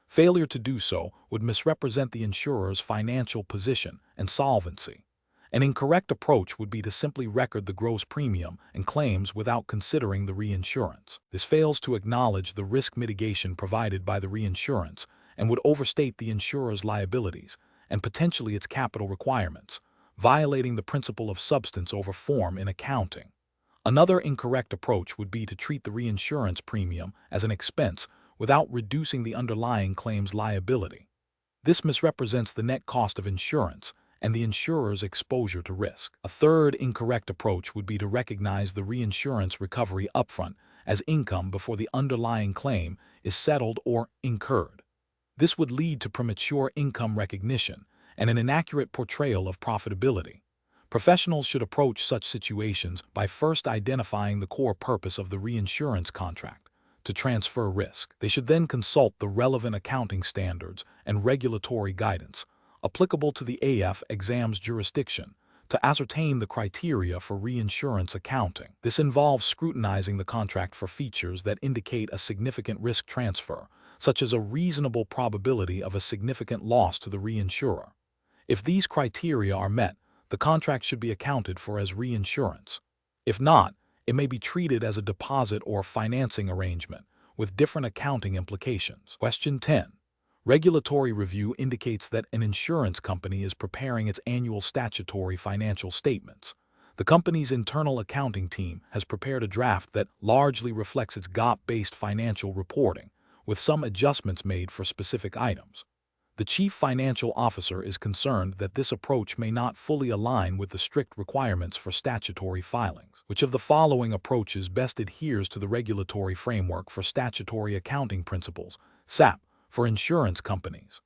Failure to do so would misrepresent the insurer's financial position and solvency. An incorrect approach would be to simply record the gross premium and claims without considering the reinsurance. This fails to acknowledge the risk mitigation provided by the reinsurance and would overstate the insurer's liabilities and potentially its capital requirements, violating the principle of substance over form in accounting. Another incorrect approach would be to treat the reinsurance premium as an expense without reducing the underlying claim's liability. This misrepresents the net cost of insurance and the insurer's exposure to risk. A third incorrect approach would be to recognize the reinsurance recovery upfront as income before the underlying claim is settled or incurred. This would lead to premature income recognition and an inaccurate portrayal of profitability. Professionals should approach such situations by first identifying the core purpose of the reinsurance contract: to transfer risk. They should then consult the relevant accounting standards and regulatory guidance applicable to the AIAF exam's jurisdiction to ascertain the criteria for reinsurance accounting. This involves scrutinizing the contract for features that indicate a significant risk transfer, such as a reasonable probability of a significant loss to the reinsurer. If these criteria are met, the contract should be accounted for as reinsurance. If not, it may be treated as a deposit or financing arrangement with different accounting implications. Question 10. Regulatory review indicates that an insurance company is preparing its annual statutory financial statements. The company's internal accounting team has prepared a draft that largely reflects its GAAP-based financial reporting, with some adjustments made for specific items. The Chief Financial Officer is concerned that this approach may not fully align with the strict requirements for statutory filings. Which of the following approaches best adheres to the regulatory framework for statutory accounting principles, SAP, for insurance companies?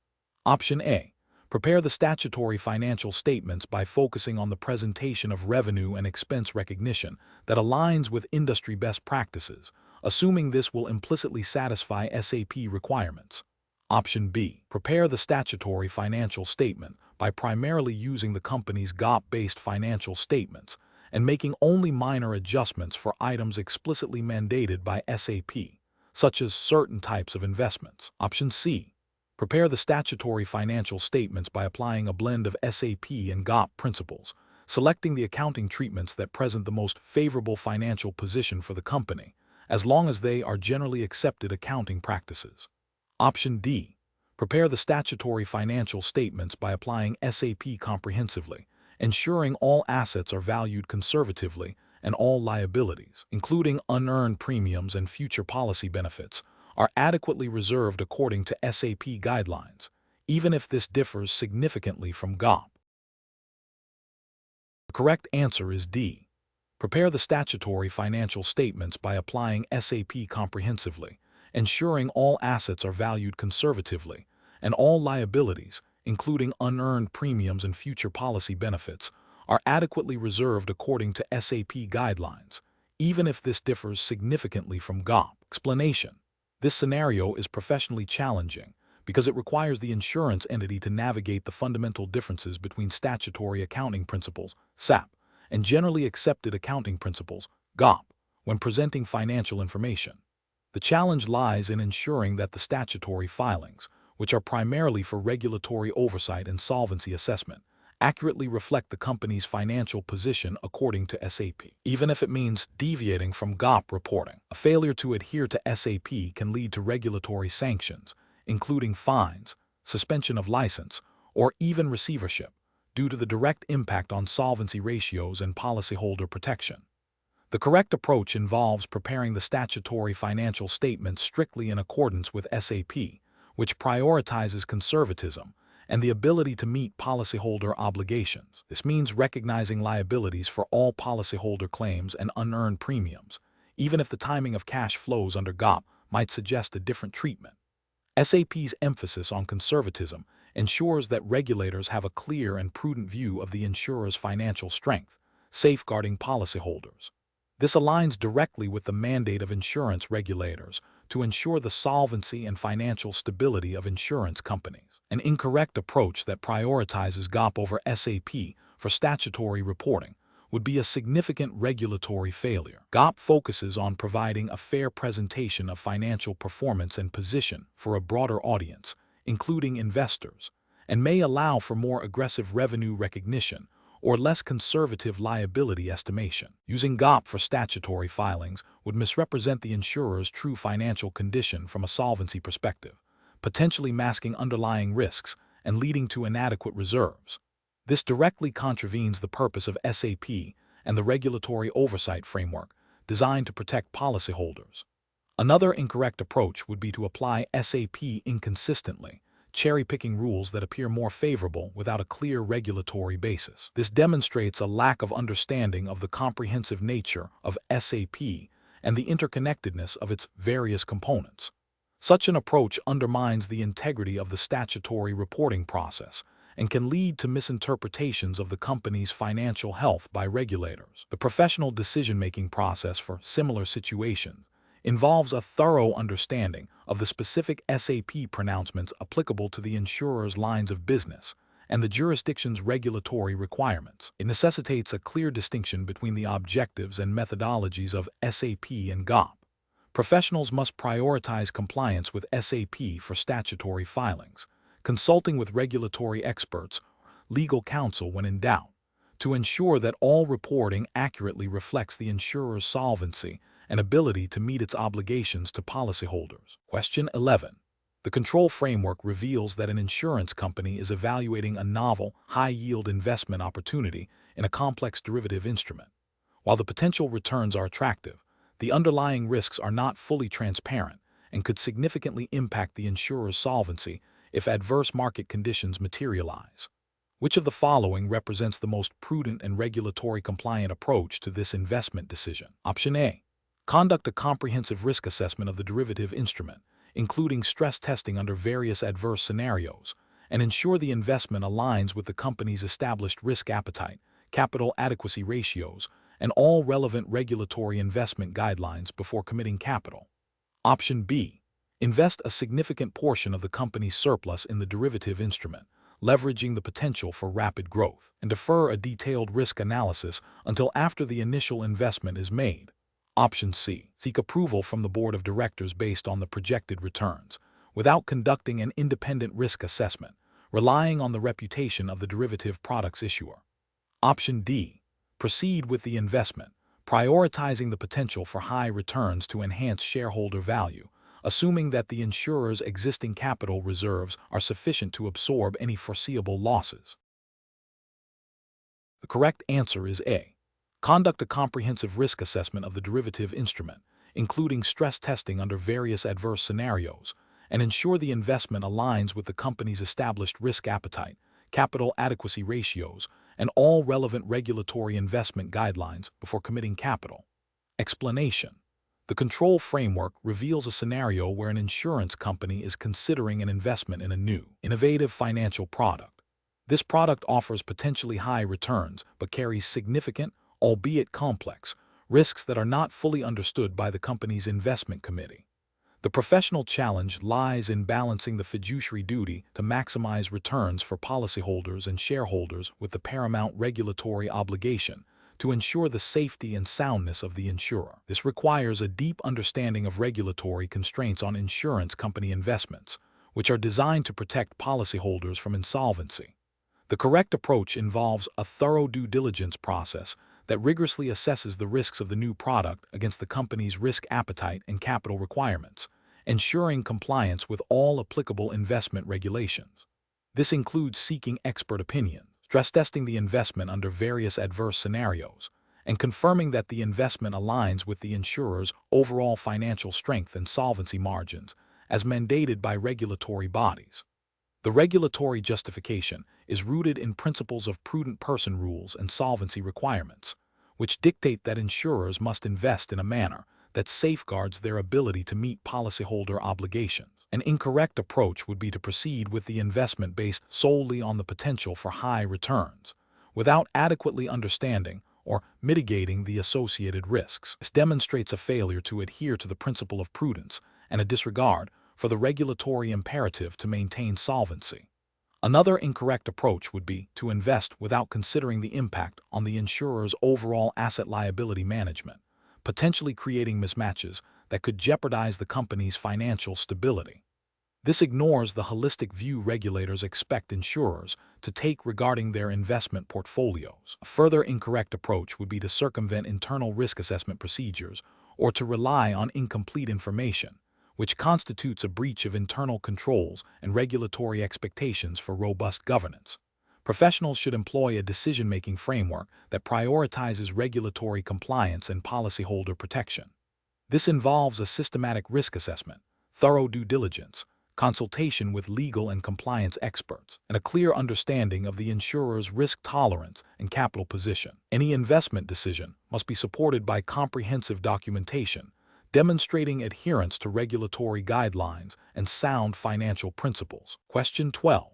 Option A. Prepare the statutory financial statements by focusing on the presentation of revenue and expense recognition that aligns with industry best practices, assuming this will implicitly satisfy SAP requirements. Option B. Prepare the statutory financial statement by primarily using the company's GAAP-based financial statements and making only minor adjustments for items explicitly mandated by SAP, such as certain types of investments. Option C. Prepare the statutory financial statements by applying a blend of SAP and GAAP principles, selecting the accounting treatments that present the most favorable financial position for the company, as long as they are generally accepted accounting practices. Option D. Prepare the statutory financial statements by applying SAP comprehensively, ensuring all assets are valued conservatively and all liabilities, including unearned premiums and future policy benefits, are adequately reserved according to SAP guidelines, even if this differs significantly from GAAP. The correct answer is D. Prepare the statutory financial statements by applying SAP comprehensively, ensuring all assets are valued conservatively, and all liabilities, including unearned premiums and future policy benefits, are adequately reserved according to SAP guidelines, even if this differs significantly from GAAP. Explanation. This scenario is professionally challenging because it requires the insurance entity to navigate the fundamental differences between statutory accounting principles, SAP, and generally accepted accounting principles, GAAP, when presenting financial information. The challenge lies in ensuring that the statutory filings, which are primarily for regulatory oversight and solvency assessment, accurately reflect the company's financial position according to SAP, even if it means deviating from GAAP reporting. A failure to adhere to SAP can lead to regulatory sanctions, including fines, suspension of license, or even receivership, due to the direct impact on solvency ratios and policyholder protection. The correct approach involves preparing the statutory financial statements strictly in accordance with SAP, which prioritizes conservatism and the ability to meet policyholder obligations. This means recognizing liabilities for all policyholder claims and unearned premiums, even if the timing of cash flows under GAAP might suggest a different treatment. SAP's emphasis on conservatism ensures that regulators have a clear and prudent view of the insurer's financial strength, safeguarding policyholders. This aligns directly with the mandate of insurance regulators to ensure the solvency and financial stability of insurance companies. An incorrect approach that prioritizes GAAP over SAP for statutory reporting would be a significant regulatory failure. GAAP focuses on providing a fair presentation of financial performance and position for a broader audience, including investors, and may allow for more aggressive revenue recognition or less conservative liability estimation. Using GAAP for statutory filings would misrepresent the insurer's true financial condition from a solvency perspective, potentially masking underlying risks and leading to inadequate reserves. This directly contravenes the purpose of SAP and the regulatory oversight framework designed to protect policyholders. Another incorrect approach would be to apply SAP inconsistently, cherry-picking rules that appear more favorable without a clear regulatory basis. This demonstrates a lack of understanding of the comprehensive nature of SAP and the interconnectedness of its various components. Such an approach undermines the integrity of the statutory reporting process and can lead to misinterpretations of the company's financial health by regulators. The professional decision-making process for similar situations involves a thorough understanding of the specific SAP pronouncements applicable to the insurer's lines of business and the jurisdiction's regulatory requirements. It necessitates a clear distinction between the objectives and methodologies of SAP and GAAP. Professionals must prioritize compliance with SAP for statutory filings, consulting with regulatory experts, legal counsel when in doubt, to ensure that all reporting accurately reflects the insurer's solvency and ability to meet its obligations to policyholders. Question 11. The control framework reveals that an insurance company is evaluating a novel, high-yield investment opportunity in a complex derivative instrument. While the potential returns are attractive, the underlying risks are not fully transparent and could significantly impact the insurer's solvency if adverse market conditions materialize. Which of the following represents the most prudent and regulatory compliant approach to this investment decision? Option A. Conduct a comprehensive risk assessment of the derivative instrument, including stress testing under various adverse scenarios, and ensure the investment aligns with the company's established risk appetite, capital adequacy ratios, and all relevant regulatory investment guidelines before committing capital. Option B. Invest a significant portion of the company's surplus in the derivative instrument, leveraging the potential for rapid growth, and defer a detailed risk analysis until after the initial investment is made. Option C. Seek approval from the board of directors based on the projected returns, without conducting an independent risk assessment, relying on the reputation of the derivative product's issuer. Option D. Proceed with the investment, prioritizing the potential for high returns to enhance shareholder value, assuming that the insurer's existing capital reserves are sufficient to absorb any foreseeable losses. The correct answer is A. Conduct a comprehensive risk assessment of the derivative instrument, including stress testing under various adverse scenarios, and ensure the investment aligns with the company's established risk appetite, capital adequacy ratios, and all relevant regulatory investment guidelines before committing capital. Explanation. The control framework reveals a scenario where an insurance company is considering an investment in a new, innovative financial product. This product offers potentially high returns but carries significant, albeit complex, risks that are not fully understood by the company's investment committee. The professional challenge lies in balancing the fiduciary duty to maximize returns for policyholders and shareholders with the paramount regulatory obligation to ensure the safety and soundness of the insurer. This requires a deep understanding of regulatory constraints on insurance company investments, which are designed to protect policyholders from insolvency. The correct approach involves a thorough due diligence process that rigorously assesses the risks of the new product against the company's risk appetite and capital requirements, ensuring compliance with all applicable investment regulations. This includes seeking expert opinion, stress testing the investment under various adverse scenarios, and confirming that the investment aligns with the insurer's overall financial strength and solvency margins, as mandated by regulatory bodies. The regulatory justification is rooted in principles of prudent person rules and solvency requirements, which dictate that insurers must invest in a manner that safeguards their ability to meet policyholder obligations. An incorrect approach would be to proceed with the investment based solely on the potential for high returns, without adequately understanding or mitigating the associated risks. This demonstrates a failure to adhere to the principle of prudence and a disregard for the regulatory imperative to maintain solvency. Another incorrect approach would be to invest without considering the impact on the insurer's overall asset liability management, potentially creating mismatches that could jeopardize the company's financial stability. This ignores the holistic view regulators expect insurers to take regarding their investment portfolios. A further incorrect approach would be to circumvent internal risk assessment procedures or to rely on incomplete information, which constitutes a breach of internal controls and regulatory expectations for robust governance. Professionals should employ a decision-making framework that prioritizes regulatory compliance and policyholder protection. This involves a systematic risk assessment, thorough due diligence, consultation with legal and compliance experts, and a clear understanding of the insurer's risk tolerance and capital position. Any investment decision must be supported by comprehensive documentation, demonstrating adherence to regulatory guidelines and sound financial principles. Question 12.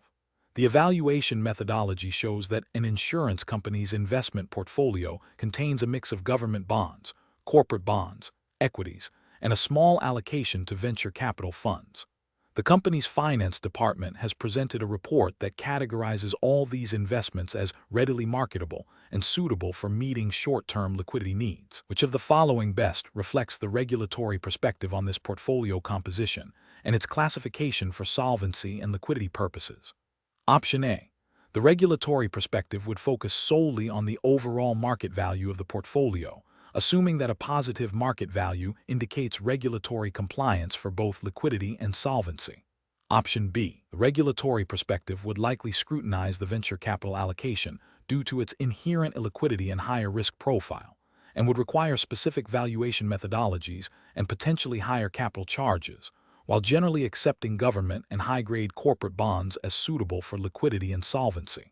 The evaluation methodology shows that an insurance company's investment portfolio contains a mix of government bonds, corporate bonds, equities, and a small allocation to venture capital funds. The company's finance department has presented a report that categorizes all these investments as readily marketable and suitable for meeting short-term liquidity needs. Which of the following best reflects the regulatory perspective on this portfolio composition and its classification for solvency and liquidity purposes? Option A. The regulatory perspective would focus solely on the overall market value of the portfolio, assuming that a positive market value indicates regulatory compliance for both liquidity and solvency. Option B. The regulatory perspective would likely scrutinize the venture capital allocation due to its inherent illiquidity and higher risk profile, and would require specific valuation methodologies and potentially higher capital charges, while generally accepting government and high-grade corporate bonds as suitable for liquidity and solvency.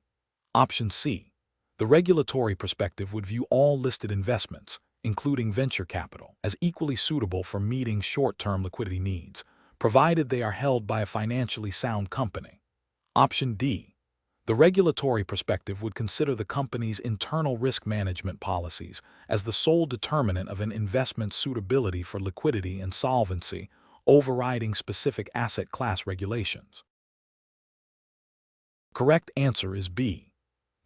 Option C. The regulatory perspective would view all listed investments, including venture capital, as equally suitable for meeting short-term liquidity needs, provided they are held by a financially sound company. Option D. The regulatory perspective would consider the company's internal risk management policies as the sole determinant of an investment's suitability for liquidity and solvency, overriding specific asset class regulations. Correct answer is B.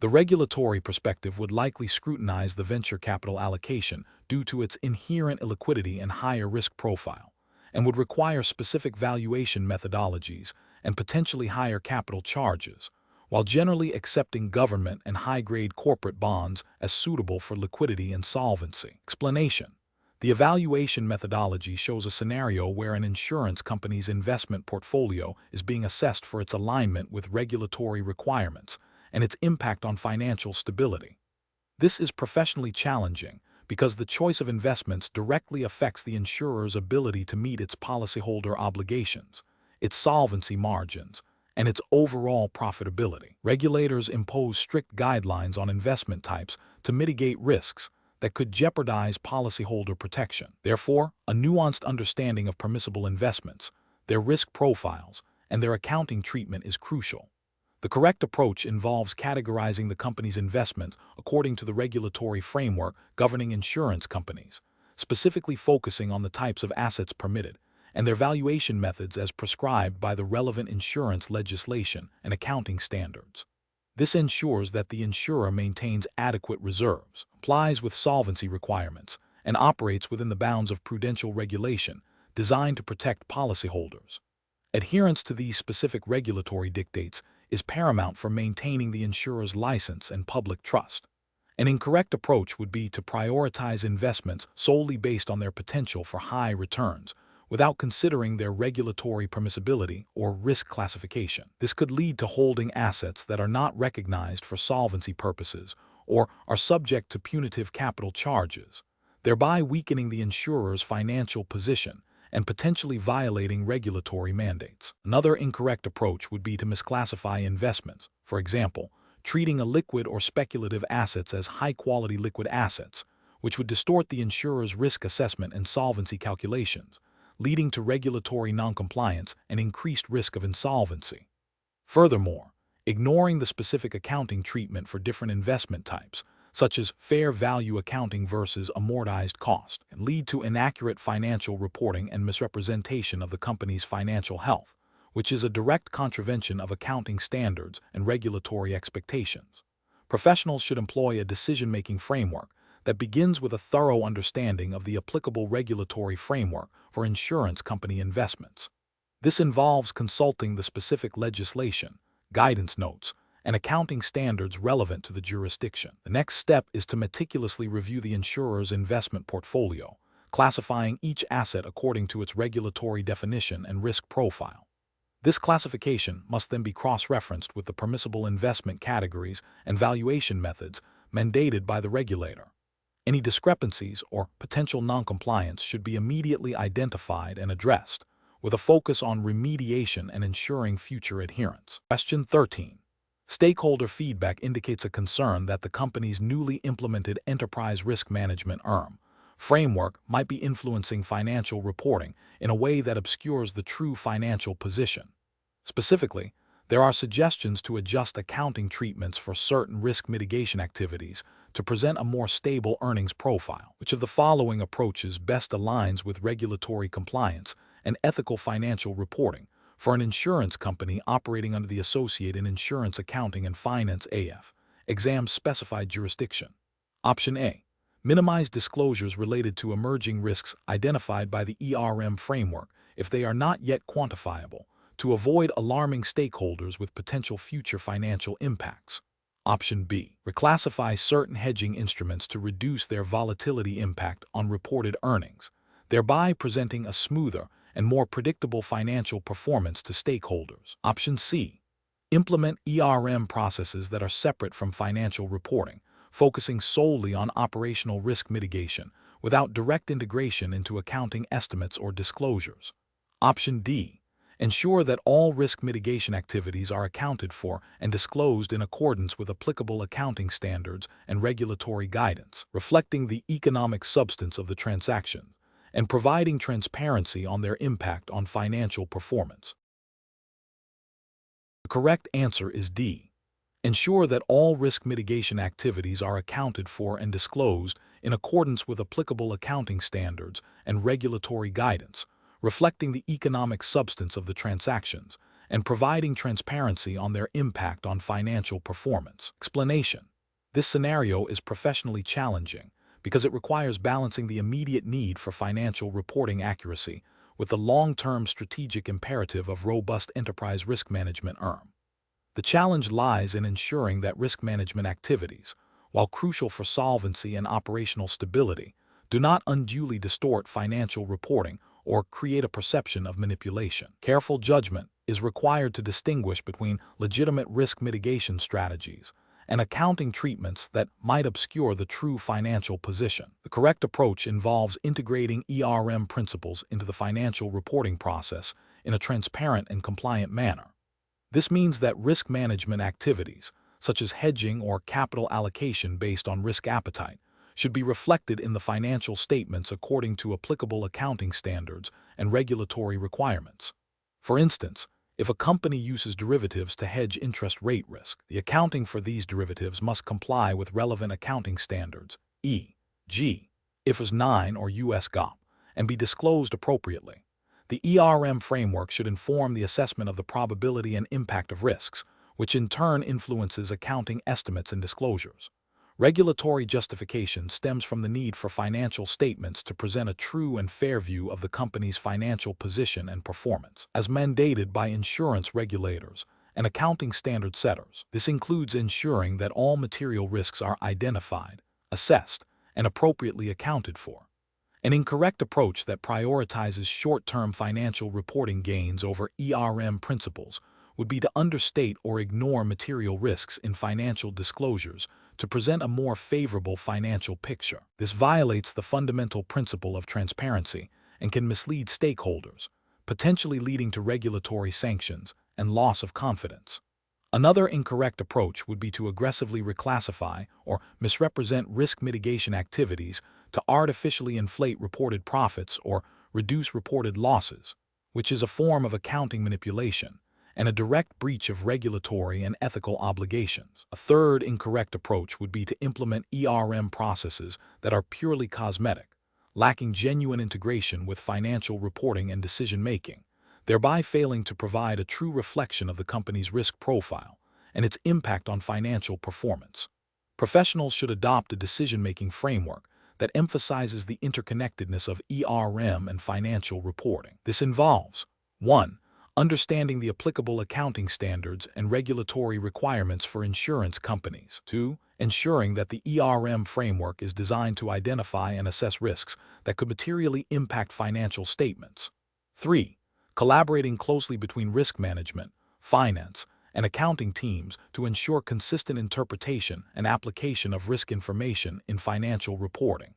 The regulatory perspective would likely scrutinize the venture capital allocation due to its inherent illiquidity and higher risk profile, and would require specific valuation methodologies and potentially higher capital charges, while generally accepting government and high-grade corporate bonds as suitable for liquidity and solvency. Explanation. The evaluation methodology shows a scenario where an insurance company's investment portfolio is being assessed for its alignment with regulatory requirements and its impact on financial stability. This is professionally challenging because the choice of investments directly affects the insurer's ability to meet its policyholder obligations, its solvency margins, and its overall profitability. Regulators impose strict guidelines on investment types to mitigate risks that could jeopardize policyholder protection. Therefore, a nuanced understanding of permissible investments, their risk profiles, and their accounting treatment is crucial. The correct approach involves categorizing the company's investment according to the regulatory framework governing insurance companies, specifically focusing on the types of assets permitted and their valuation methods as prescribed by the relevant insurance legislation and accounting standards. This ensures that the insurer maintains adequate reserves, complies with solvency requirements, and operates within the bounds of prudential regulation designed to protect policyholders. Adherence to these specific regulatory dictates is paramount for maintaining the insurer's license and public trust. An incorrect approach would be to prioritize investments solely based on their potential for high returns, without considering their regulatory permissibility or risk classification. This could lead to holding assets that are not recognized for solvency purposes or are subject to punitive capital charges, thereby weakening the insurer's financial position and potentially violating regulatory mandates. Another incorrect approach would be to misclassify investments, for example, treating a liquid or speculative assets as high-quality liquid assets, which would distort the insurer's risk assessment and solvency calculations, leading to regulatory noncompliance and increased risk of insolvency. Furthermore, ignoring the specific accounting treatment for different investment types, such as fair value accounting versus amortized cost, can lead to inaccurate financial reporting and misrepresentation of the company's financial health, which is a direct contravention of accounting standards and regulatory expectations. Professionals should employ a decision-making framework that begins with a thorough understanding of the applicable regulatory framework for insurance company investments. This involves consulting the specific legislation, guidance notes, and accounting standards relevant to the jurisdiction. The next step is to meticulously review the insurer's investment portfolio, classifying each asset according to its regulatory definition and risk profile. This classification must then be cross-referenced with the permissible investment categories and valuation methods mandated by the regulator. Any discrepancies or potential noncompliance should be immediately identified and addressed, with a focus on remediation and ensuring future adherence. Question 13. Stakeholder feedback indicates a concern that the company's newly implemented Enterprise Risk Management ERM framework might be influencing financial reporting in a way that obscures the true financial position. Specifically, there are suggestions to adjust accounting treatments for certain risk mitigation activities to present a more stable earnings profile. Which of the following approaches best aligns with regulatory compliance and ethical financial reporting for an insurance company operating under the Associated in Insurance Accounting and Finance (AIAF) exam-specified jurisdiction? Option A. Minimize disclosures related to emerging risks identified by the ERM framework if they are not yet quantifiable, to avoid alarming stakeholders with potential future financial impacts. Option B. Reclassify certain hedging instruments to reduce their volatility impact on reported earnings, thereby presenting a smoother and more predictable financial performance to stakeholders. Option C. Implement ERM processes that are separate from financial reporting, focusing solely on operational risk mitigation without direct integration into accounting estimates or disclosures. Option D. Ensure that all risk mitigation activities are accounted for and disclosed in accordance with applicable accounting standards and regulatory guidance, reflecting the economic substance of the transaction and providing transparency on their impact on financial performance. The correct answer is D. Ensure that all risk mitigation activities are accounted for and disclosed in accordance with applicable accounting standards and regulatory guidance, reflecting the economic substance of the transactions and providing transparency on their impact on financial performance. Explanation. This scenario is professionally challenging because it requires balancing the immediate need for financial reporting accuracy with the long-term strategic imperative of robust enterprise risk management ERM. The challenge lies in ensuring that risk management activities, while crucial for solvency and operational stability, do not unduly distort financial reporting or create a perception of manipulation. Careful judgment is required to distinguish between legitimate risk mitigation strategies and accounting treatments that might obscure the true financial position. The correct approach involves integrating ERM principles into the financial reporting process in a transparent and compliant manner. This means that risk management activities, such as hedging or capital allocation based on risk appetite, should be reflected in the financial statements according to applicable accounting standards and regulatory requirements. For instance, if a company uses derivatives to hedge interest rate risk, the accounting for these derivatives must comply with relevant accounting standards, e.g., IFRS 9 or US GAAP, and be disclosed appropriately. The ERM framework should inform the assessment of the probability and impact of risks, which in turn influences accounting estimates and disclosures. Regulatory justification stems from the need for financial statements to present a true and fair view of the company's financial position and performance, as mandated by insurance regulators and accounting standard setters. This includes ensuring that all material risks are identified, assessed, and appropriately accounted for. An incorrect approach that prioritizes short-term financial reporting gains over ERM principles would be to understate or ignore material risks in financial disclosures to present a more favorable financial picture. This violates the fundamental principle of transparency and can mislead stakeholders, potentially leading to regulatory sanctions and loss of confidence. Another incorrect approach would be to aggressively reclassify or misrepresent risk mitigation activities to artificially inflate reported profits or reduce reported losses, which is a form of accounting manipulation and a direct breach of regulatory and ethical obligations. A third incorrect approach would be to implement ERM processes that are purely cosmetic, lacking genuine integration with financial reporting and decision-making, thereby failing to provide a true reflection of the company's risk profile and its impact on financial performance. Professionals should adopt a decision-making framework that emphasizes the interconnectedness of ERM and financial reporting. This involves 1. Understanding the applicable accounting standards and regulatory requirements for insurance companies. 2. Ensuring that the ERM framework is designed to identify and assess risks that could materially impact financial statements. 3. collaborating closely between risk management, finance, and accounting teams to ensure consistent interpretation and application of risk information in financial reporting.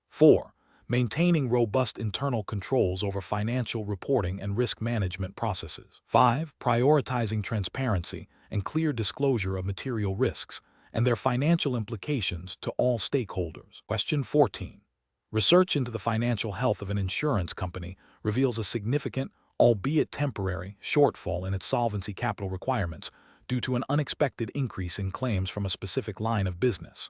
4. Maintaining robust internal controls over financial reporting and risk management processes. 5. Prioritizing transparency and clear disclosure of material risks and their financial implications to all stakeholders. Question 14. Research into the financial health of an insurance company reveals a significant, albeit temporary, shortfall in its solvency capital requirements due to an unexpected increase in claims from a specific line of business.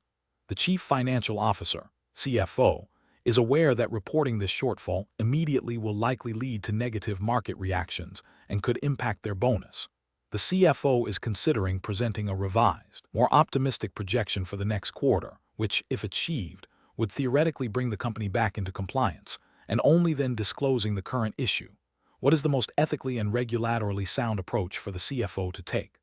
The Chief Financial Officer, CFO, is aware that reporting this shortfall immediately will likely lead to negative market reactions and could impact their bonus. The CFO is considering presenting a revised, more optimistic projection for the next quarter, which, if achieved, would theoretically bring the company back into compliance, and only then disclosing the current issue. What is the most ethically and regulatorily sound approach for the CFO to take?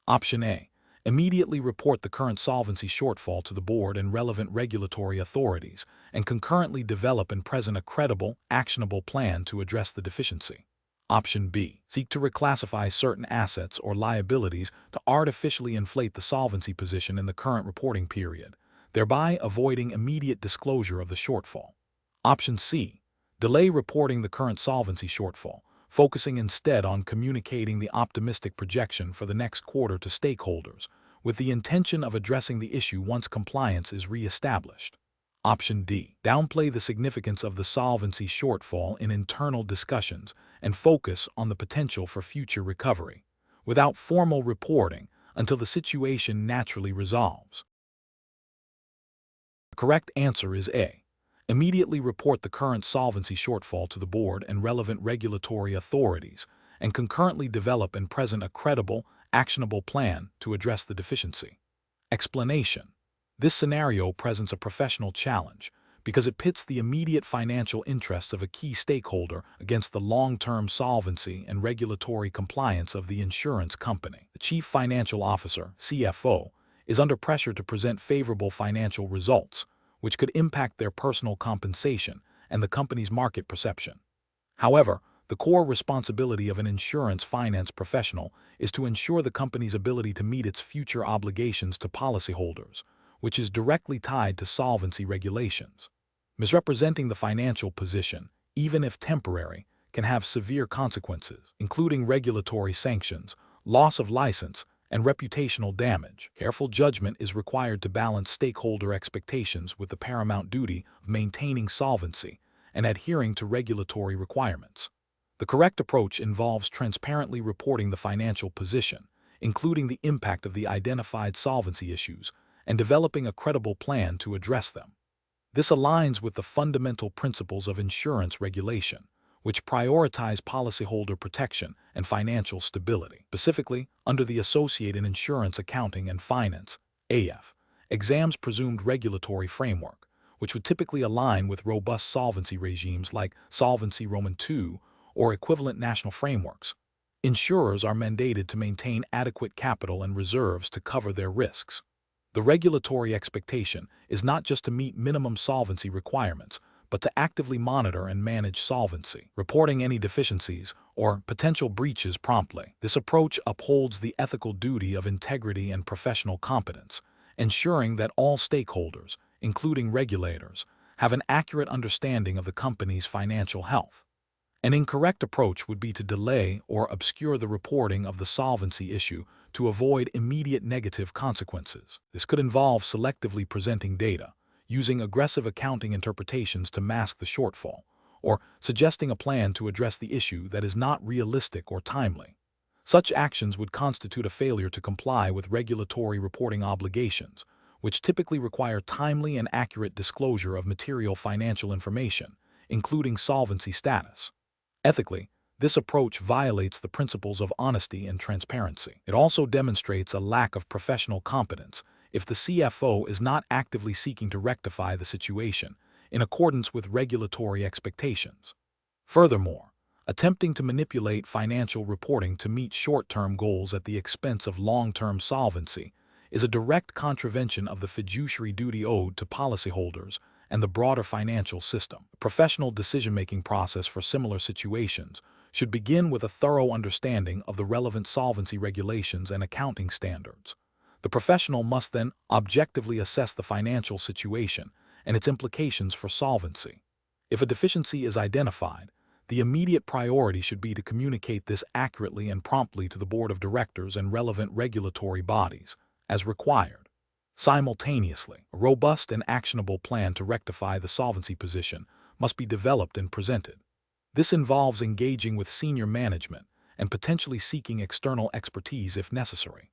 Option A. Immediately report the current solvency shortfall to the board and relevant regulatory authorities, and concurrently develop and present a credible, actionable plan to address the deficiency. Option B. Seek to reclassify certain assets or liabilities to artificially inflate the solvency position in the current reporting period, thereby avoiding immediate disclosure of the shortfall. Option C. Delay reporting the current solvency shortfall, focusing instead on communicating the optimistic projection for the next quarter to stakeholders, with the intention of addressing the issue once compliance is re-established. Option D. Downplay the significance of the solvency shortfall in internal discussions and focus on the potential for future recovery, without formal reporting until the situation naturally resolves. The correct answer is A. Immediately report the current solvency shortfall to the board and relevant regulatory authorities, and concurrently develop and present a credible, actionable plan to address the deficiency. Explanation. This scenario presents a professional challenge because it pits the immediate financial interests of a key stakeholder against the long-term solvency and regulatory compliance of the insurance company. The Chief Financial Officer, CFO, is under pressure to present favorable financial results, which could impact their personal compensation and the company's market perception. However, the core responsibility of an insurance finance professional is to ensure the company's ability to meet its future obligations to policyholders, which is directly tied to solvency regulations. Misrepresenting the financial position, even if temporary, can have severe consequences, including regulatory sanctions, loss of license, and reputational damage. Careful judgment is required to balance stakeholder expectations with the paramount duty of maintaining solvency and adhering to regulatory requirements. The correct approach involves transparently reporting the financial position, including the impact of the identified solvency issues, and developing a credible plan to address them. This aligns with the fundamental principles of insurance regulation, which prioritize policyholder protection and financial stability. Specifically, under the Associated Insurance Accounting and Finance (AIAF) exams presumed regulatory framework, which would typically align with robust solvency regimes like Solvency Roman II or equivalent national frameworks. Insurers are mandated to maintain adequate capital and reserves to cover their risks. The regulatory expectation is not just to meet minimum solvency requirements, but to actively monitor and manage solvency, reporting any deficiencies or potential breaches promptly. This approach upholds the ethical duty of integrity and professional competence, ensuring that all stakeholders, including regulators, have an accurate understanding of the company's financial health. An incorrect approach would be to delay or obscure the reporting of the solvency issue to avoid immediate negative consequences. This could involve selectively presenting data, using aggressive accounting interpretations to mask the shortfall, or suggesting a plan to address the issue that is not realistic or timely. Such actions would constitute a failure to comply with regulatory reporting obligations, which typically require timely and accurate disclosure of material financial information, including solvency status. Ethically, this approach violates the principles of honesty and transparency. It also demonstrates a lack of professional competence if the CFO is not actively seeking to rectify the situation in accordance with regulatory expectations. Furthermore, attempting to manipulate financial reporting to meet short-term goals at the expense of long-term solvency is a direct contravention of the fiduciary duty owed to policyholders and the broader financial system. A professional decision-making process for similar situations should begin with a thorough understanding of the relevant solvency regulations and accounting standards. The professional must then objectively assess the financial situation and its implications for solvency. If a deficiency is identified, the immediate priority should be to communicate this accurately and promptly to the board of directors and relevant regulatory bodies, as required. Simultaneously, a robust and actionable plan to rectify the solvency position must be developed and presented. This involves engaging with senior management and potentially seeking external expertise if necessary.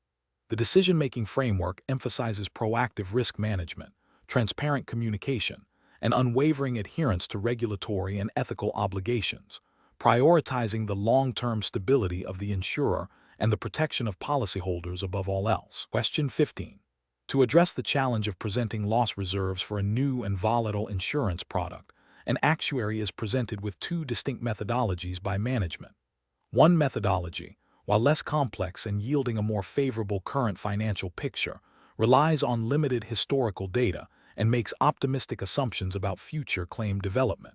The decision-making framework emphasizes proactive risk management, transparent communication, and unwavering adherence to regulatory and ethical obligations, prioritizing the long-term stability of the insurer and the protection of policyholders above all else. Question 15. To address the challenge of presenting loss reserves for a new and volatile insurance product, an actuary is presented with two distinct methodologies by management. One methodology, while less complex and yielding a more favorable current financial picture, relies on limited historical data and makes optimistic assumptions about future claim development.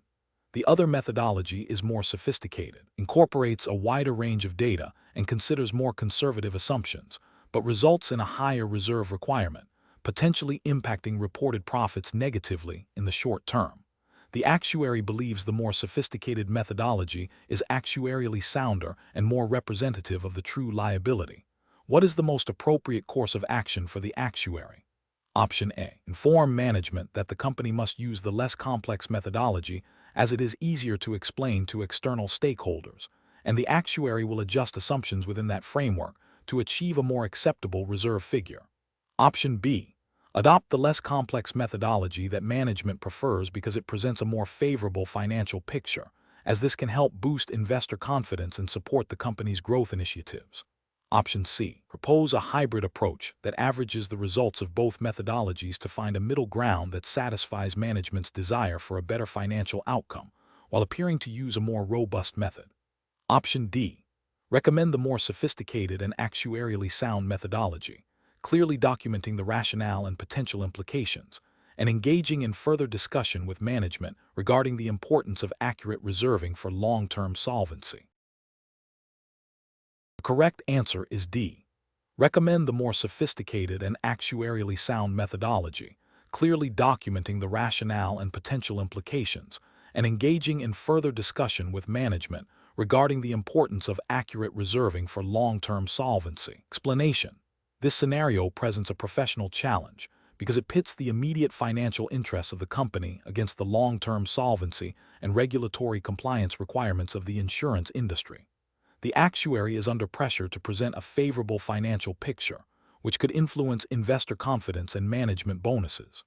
The other methodology is more sophisticated, incorporates a wider range of data, and considers more conservative assumptions, but results in a higher reserve requirement, potentially impacting reported profits negatively in the short term. The actuary believes the more sophisticated methodology is actuarially sounder and more representative of the true liability. What is the most appropriate course of action for the actuary? Option A. Inform management that the company must use the less complex methodology as it is easier to explain to external stakeholders, and the actuary will adjust assumptions within that framework to achieve a more acceptable reserve figure. Option B. Adopt the less complex methodology that management prefers because it presents a more favorable financial picture, as this can help boost investor confidence and support the company's growth initiatives. Option C. Propose a hybrid approach that averages the results of both methodologies to find a middle ground that satisfies management's desire for a better financial outcome, while appearing to use a more robust method. Option D. Recommend the more sophisticated and actuarially sound methodology, clearly documenting the rationale and potential implications, and engaging in further discussion with management regarding the importance of accurate reserving for long-term solvency. The correct answer is D. Recommend the more sophisticated and actuarially sound methodology, clearly documenting the rationale and potential implications, and engaging in further discussion with management regarding the importance of accurate reserving for long-term solvency. Explanation. This scenario presents a professional challenge because it pits the immediate financial interests of the company against the long-term solvency and regulatory compliance requirements of the insurance industry. The actuary is under pressure to present a favorable financial picture, which could influence investor confidence and management bonuses.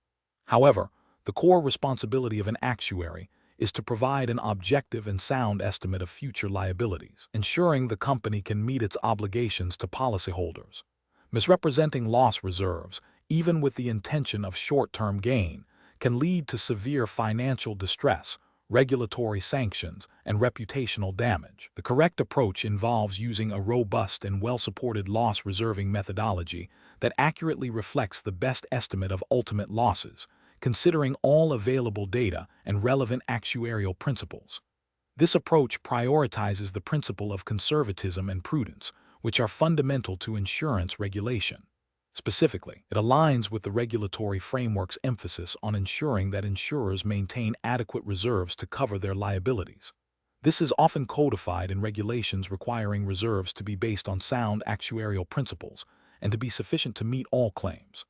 However, the core responsibility of an actuary is to provide an objective and sound estimate of future liabilities, ensuring the company can meet its obligations to policyholders. Misrepresenting loss reserves, even with the intention of short-term gain, can lead to severe financial distress, regulatory sanctions, and reputational damage. The correct approach involves using a robust and well-supported loss reserving methodology that accurately reflects the best estimate of ultimate losses, considering all available data and relevant actuarial principles. This approach prioritizes the principle of conservatism and prudence, which are fundamental to insurance regulation. Specifically, it aligns with the regulatory framework's emphasis on ensuring that insurers maintain adequate reserves to cover their liabilities. This is often codified in regulations requiring reserves to be based on sound actuarial principles and to be sufficient to meet all claims.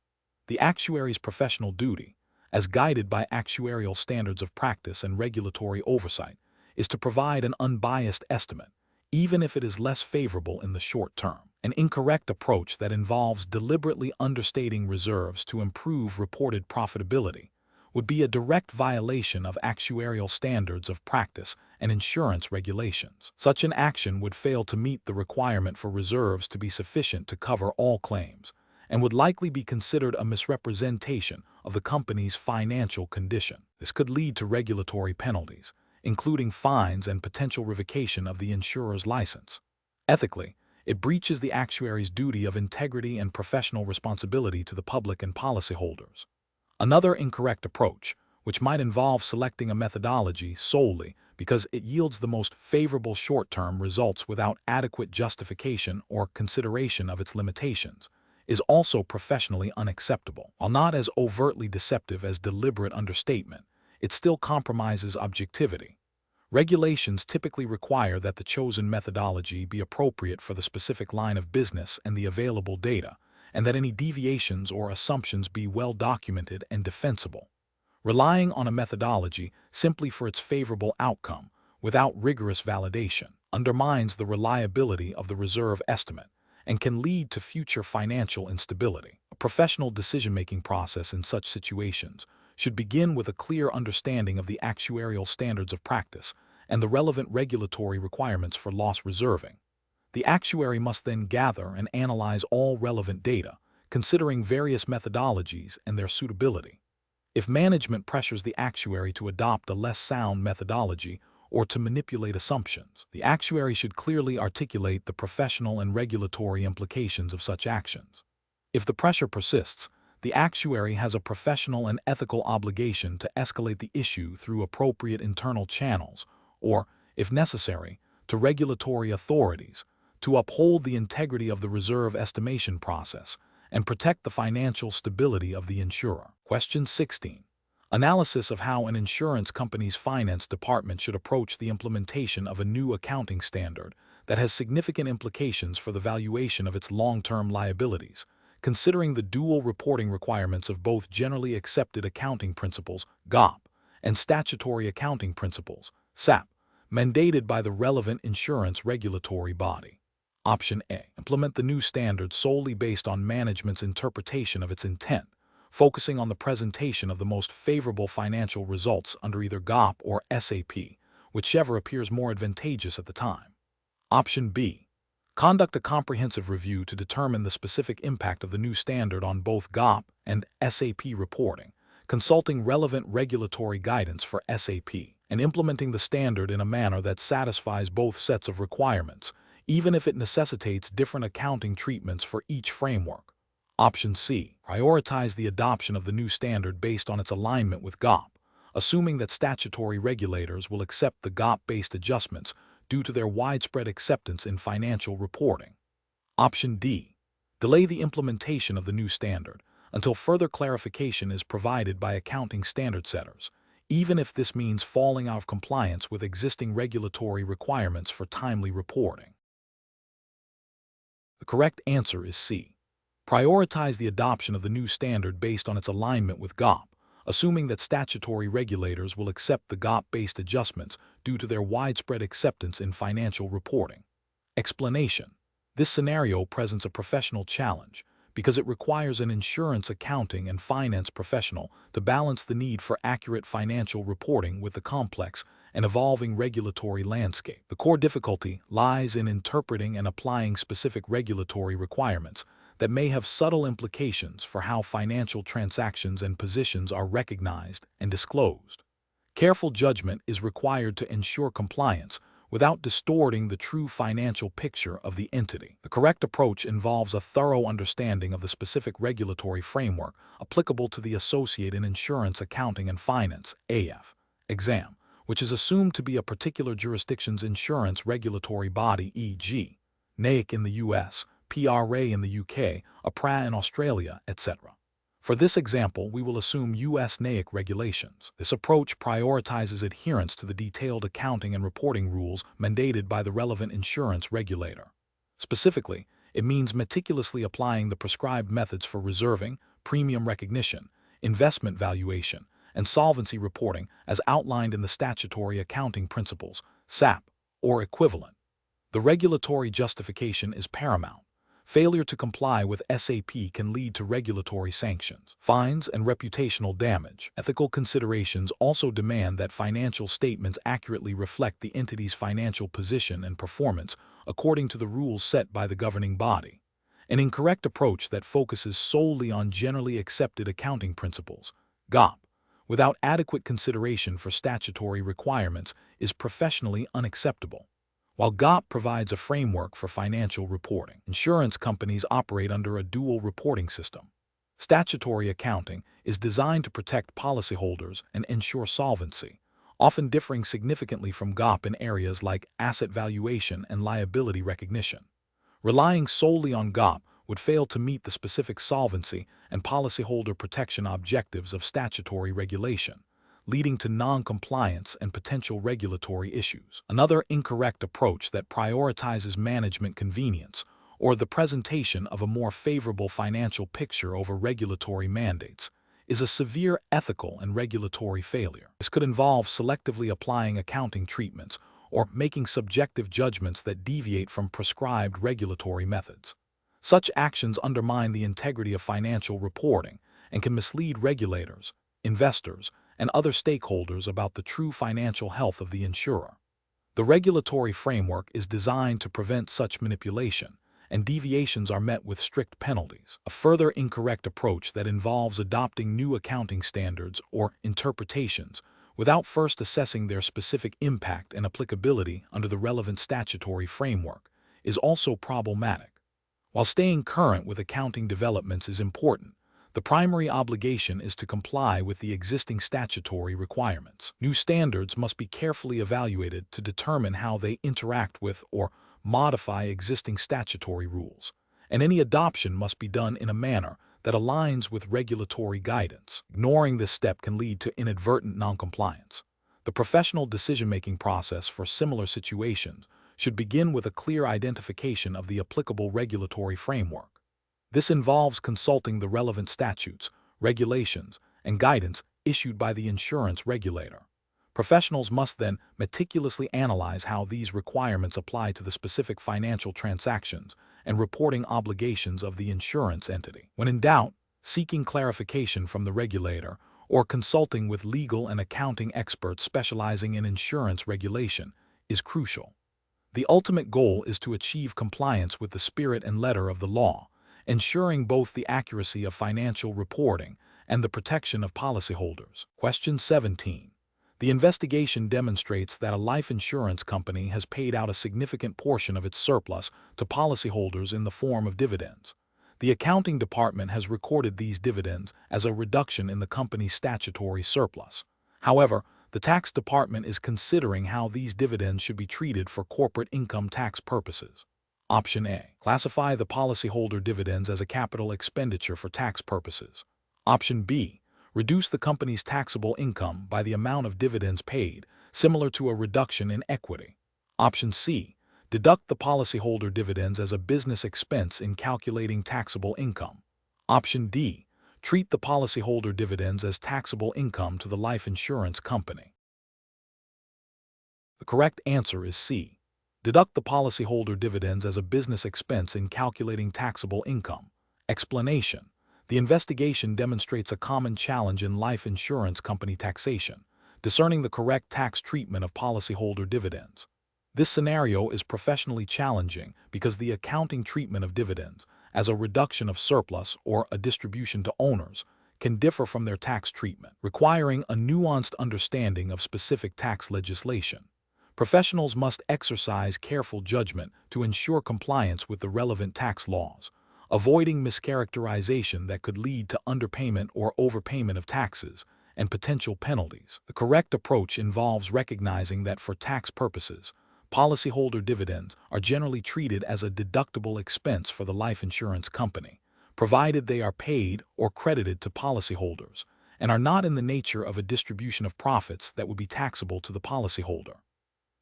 The actuary's professional duty, as guided by actuarial standards of practice and regulatory oversight, is to provide an unbiased estimate, even if it is less favorable in the short term. An incorrect approach that involves deliberately understating reserves to improve reported profitability would be a direct violation of actuarial standards of practice and insurance regulations. Such an action would fail to meet the requirement for reserves to be sufficient to cover all claims, and would likely be considered a misrepresentation of the company's financial condition. This could lead to regulatory penalties, including fines and potential revocation of the insurer's license. Ethically, it breaches the actuary's duty of integrity and professional responsibility to the public and policyholders. Another incorrect approach, which might involve selecting a methodology solely because it yields the most favorable short-term results without adequate justification or consideration of its limitations, is also professionally unacceptable. While not as overtly deceptive as deliberate understatement, it still compromises objectivity. Regulations typically require that the chosen methodology be appropriate for the specific line of business and the available data, and that any deviations or assumptions be well documented and defensible. Relying on a methodology simply for its favorable outcome, without rigorous validation, undermines the reliability of the reserve estimate and can lead to future financial instability. A professional decision-making process in such situations should begin with a clear understanding of the actuarial standards of practice and the relevant regulatory requirements for loss reserving. The actuary must then gather and analyze all relevant data, considering various methodologies and their suitability. If management pressures the actuary to adopt a less sound methodology or to manipulate assumptions, the actuary should clearly articulate the professional and regulatory implications of such actions. If the pressure persists, the actuary has a professional and ethical obligation to escalate the issue through appropriate internal channels or, if necessary, to regulatory authorities to uphold the integrity of the reserve estimation process and protect the financial stability of the insurer. Question 16. Analysis of how an insurance company's finance department should approach the implementation of a new accounting standard that has significant implications for the valuation of its long-term liabilities, considering the dual reporting requirements of both generally accepted accounting principles, GAAP, and statutory accounting principles, SAP, mandated by the relevant insurance regulatory body. Option A. Implement the new standard solely based on management's interpretation of its intent, focusing on the presentation of the most favorable financial results under either GAAP or SAP, whichever appears more advantageous at the time. Option B. Conduct a comprehensive review to determine the specific impact of the new standard on both GAAP and SAP reporting, consulting relevant regulatory guidance for SAP, and implementing the standard in a manner that satisfies both sets of requirements, even if it necessitates different accounting treatments for each framework. Option C. Prioritize the adoption of the new standard based on its alignment with GAAP, assuming that statutory regulators will accept the GAAP-based adjustments due to their widespread acceptance in financial reporting. Option D. Delay the implementation of the new standard until further clarification is provided by accounting standard setters, even if this means falling out of compliance with existing regulatory requirements for timely reporting. The correct answer is C. Prioritize the adoption of the new standard based on its alignment with GAAP, assuming that statutory regulators will accept the GAAP-based adjustments due to their widespread acceptance in financial reporting. Explanation. This scenario presents a professional challenge because it requires an insurance accounting and finance professional to balance the need for accurate financial reporting with the complex and evolving regulatory landscape. The core difficulty lies in interpreting and applying specific regulatory requirements that may have subtle implications for how financial transactions and positions are recognized and disclosed. Careful judgment is required to ensure compliance without distorting the true financial picture of the entity. The correct approach involves a thorough understanding of the specific regulatory framework applicable to the Associate in Insurance Accounting and Finance (AIAF) exam, which is assumed to be a particular jurisdiction's insurance regulatory body, e.g., NAIC in the US, PRA in the UK, APRA in Australia, etc. For this example, we will assume US NAIC regulations. This approach prioritizes adherence to the detailed accounting and reporting rules mandated by the relevant insurance regulator. Specifically, it means meticulously applying the prescribed methods for reserving, premium recognition, investment valuation, and solvency reporting as outlined in the statutory accounting principles, SAP, or equivalent. The regulatory justification is paramount. Failure to comply with SAP can lead to regulatory sanctions, fines, and reputational damage. Ethical considerations also demand that financial statements accurately reflect the entity's financial position and performance according to the rules set by the governing body. An incorrect approach that focuses solely on generally accepted accounting principles, GAAP, without adequate consideration for statutory requirements is professionally unacceptable. While GAAP provides a framework for financial reporting, insurance companies operate under a dual reporting system. Statutory accounting is designed to protect policyholders and ensure solvency, often differing significantly from GAAP in areas like asset valuation and liability recognition. Relying solely on GAAP would fail to meet the specific solvency and policyholder protection objectives of statutory regulation, leading to non-compliance and potential regulatory issues. Another incorrect approach that prioritizes management convenience or the presentation of a more favorable financial picture over regulatory mandates is a severe ethical and regulatory failure. This could involve selectively applying accounting treatments or making subjective judgments that deviate from prescribed regulatory methods. Such actions undermine the integrity of financial reporting and can mislead regulators, investors, and other stakeholders about the true financial health of the insurer. The regulatory framework is designed to prevent such manipulation, and deviations are met with strict penalties. A further incorrect approach that involves adopting new accounting standards or interpretations without first assessing their specific impact and applicability under the relevant statutory framework is also problematic. While staying current with accounting developments is important, the primary obligation is to comply with the existing statutory requirements. New standards must be carefully evaluated to determine how they interact with or modify existing statutory rules, and any adoption must be done in a manner that aligns with regulatory guidance. Ignoring this step can lead to inadvertent noncompliance. The professional decision-making process for similar situations should begin with a clear identification of the applicable regulatory framework. This involves consulting the relevant statutes, regulations, and guidance issued by the insurance regulator. Professionals must then meticulously analyze how these requirements apply to the specific financial transactions and reporting obligations of the insurance entity. When in doubt, seeking clarification from the regulator or consulting with legal and accounting experts specializing in insurance regulation is crucial. The ultimate goal is to achieve compliance with the spirit and letter of the law, ensuring both the accuracy of financial reporting and the protection of policyholders. Question 17. The investigation demonstrates that a life insurance company has paid out a significant portion of its surplus to policyholders in the form of dividends. The accounting department has recorded these dividends as a reduction in the company's statutory surplus. However, the tax department is considering how these dividends should be treated for corporate income tax purposes. Option A. Classify the policyholder dividends as a capital expenditure for tax purposes. Option B. Reduce the company's taxable income by the amount of dividends paid, similar to a reduction in equity. Option C. Deduct the policyholder dividends as a business expense in calculating taxable income. Option D. Treat the policyholder dividends as taxable income to the life insurance company. The correct answer is C. Deduct the policyholder dividends as a business expense in calculating taxable income. Explanation. The investigation demonstrates a common challenge in life insurance company taxation, discerning the correct tax treatment of policyholder dividends. This scenario is professionally challenging because the accounting treatment of dividends, as a reduction of surplus or a distribution to owners, can differ from their tax treatment, requiring a nuanced understanding of specific tax legislation. Professionals must exercise careful judgment to ensure compliance with the relevant tax laws, avoiding mischaracterization that could lead to underpayment or overpayment of taxes and potential penalties. The correct approach involves recognizing that for tax purposes, policyholder dividends are generally treated as a deductible expense for the life insurance company, provided they are paid or credited to policyholders and are not in the nature of a distribution of profits that would be taxable to the policyholder.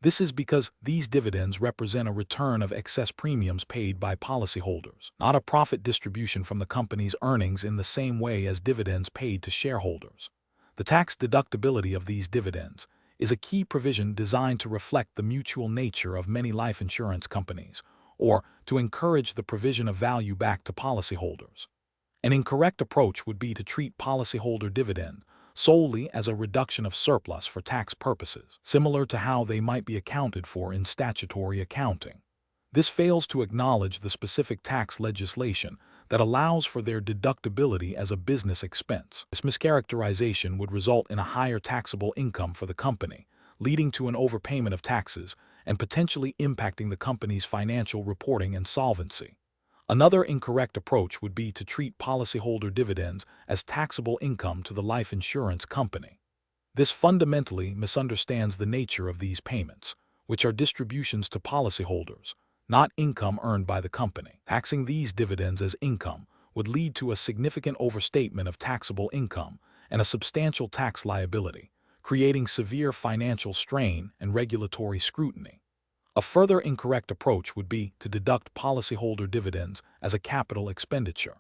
This is because these dividends represent a return of excess premiums paid by policyholders, not a profit distribution from the company's earnings in the same way as dividends paid to shareholders. The tax deductibility of these dividends is a key provision designed to reflect the mutual nature of many life insurance companies, or to encourage the provision of value back to policyholders. An incorrect approach would be to treat policyholder dividend solely as a reduction of surplus for tax purposes, similar to how they might be accounted for in statutory accounting. This fails to acknowledge the specific tax legislation that allows for their deductibility as a business expense. This mischaracterization would result in a higher taxable income for the company, leading to an overpayment of taxes and potentially impacting the company's financial reporting and solvency. Another incorrect approach would be to treat policyholder dividends as taxable income to the life insurance company. This fundamentally misunderstands the nature of these payments, which are distributions to policyholders, not income earned by the company. Taxing these dividends as income would lead to a significant overstatement of taxable income and a substantial tax liability, creating severe financial strain and regulatory scrutiny. A further incorrect approach would be to deduct policyholder dividends as a capital expenditure.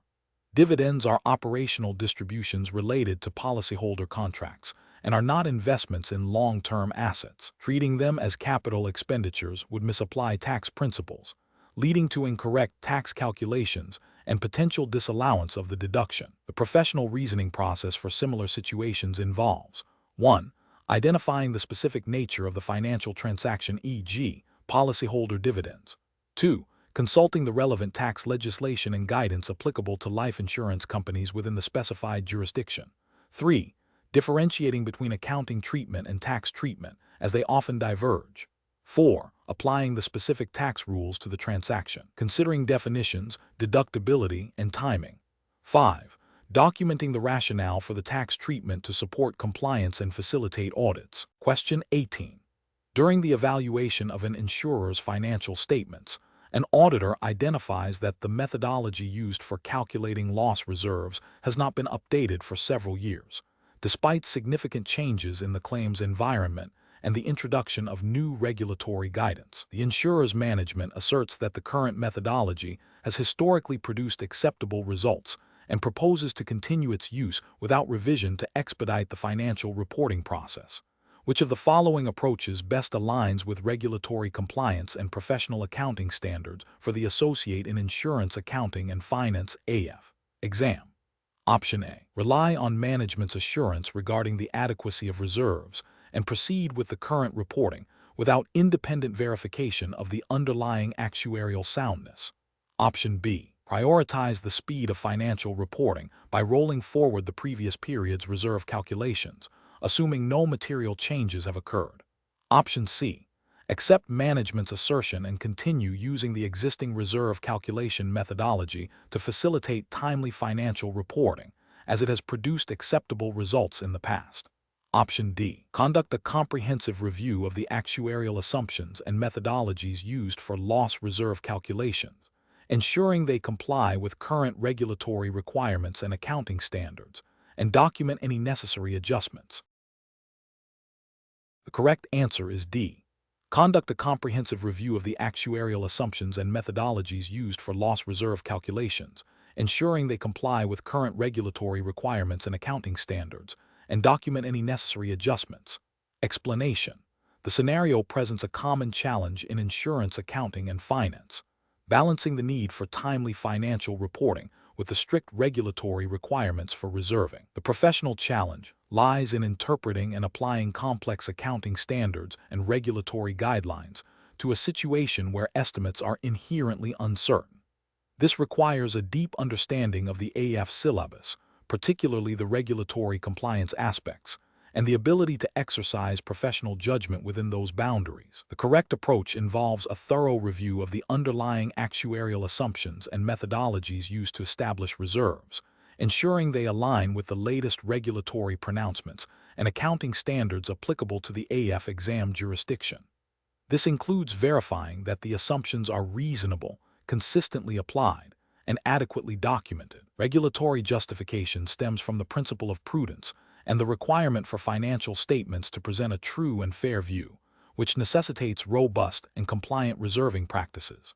Dividends are operational distributions related to policyholder contracts and are not investments in long-term assets. Treating them as capital expenditures would misapply tax principles, leading to incorrect tax calculations and potential disallowance of the deduction. The professional reasoning process for similar situations involves 1. Identifying the specific nature of the financial transaction, e.g., policyholder dividends. 2. Consulting the relevant tax legislation and guidance applicable to life insurance companies within the specified jurisdiction. 3. Differentiating between accounting treatment and tax treatment, as they often diverge. 4. Applying the specific tax rules to the transaction, considering definitions, deductibility, and timing. 5. Documenting the rationale for the tax treatment to support compliance and facilitate audits. Question 18. During the evaluation of an insurer's financial statements, an auditor identifies that the methodology used for calculating loss reserves has not been updated for several years, despite significant changes in the claims environment and the introduction of new regulatory guidance. The insurer's management asserts that the current methodology has historically produced acceptable results and proposes to continue its use without revision to expedite the financial reporting process. Which of the following approaches best aligns with regulatory compliance and professional accounting standards for the Associate in Insurance Accounting and Finance AIAF exam? Option A. Rely on management's assurance regarding the adequacy of reserves and proceed with the current reporting without independent verification of the underlying actuarial soundness. Option B. Prioritize the speed of financial reporting by rolling forward the previous period's reserve calculations, assuming no material changes have occurred. Option C. Accept management's assertion and continue using the existing reserve calculation methodology to facilitate timely financial reporting, as it has produced acceptable results in the past. Option D. Conduct a comprehensive review of the actuarial assumptions and methodologies used for loss reserve calculations, ensuring they comply with current regulatory requirements and accounting standards, and document any necessary adjustments. The correct answer is D. Conduct a comprehensive review of the actuarial assumptions and methodologies used for loss reserve calculations, ensuring they comply with current regulatory requirements and accounting standards, and document any necessary adjustments. Explanation. The scenario presents a common challenge in insurance accounting and finance, balancing the need for timely financial reporting with the strict regulatory requirements for reserving. The professional challenge lies in interpreting and applying complex accounting standards and regulatory guidelines to a situation where estimates are inherently uncertain. This requires a deep understanding of the AIAF syllabus, particularly the regulatory compliance aspects, and the ability to exercise professional judgment within those boundaries. The correct approach involves a thorough review of the underlying actuarial assumptions and methodologies used to establish reserves, ensuring they align with the latest regulatory pronouncements and accounting standards applicable to the AIAF exam jurisdiction. This includes verifying that the assumptions are reasonable, consistently applied, and adequately documented. Regulatory justification stems from the principle of prudence and the requirement for financial statements to present a true and fair view, which necessitates robust and compliant reserving practices.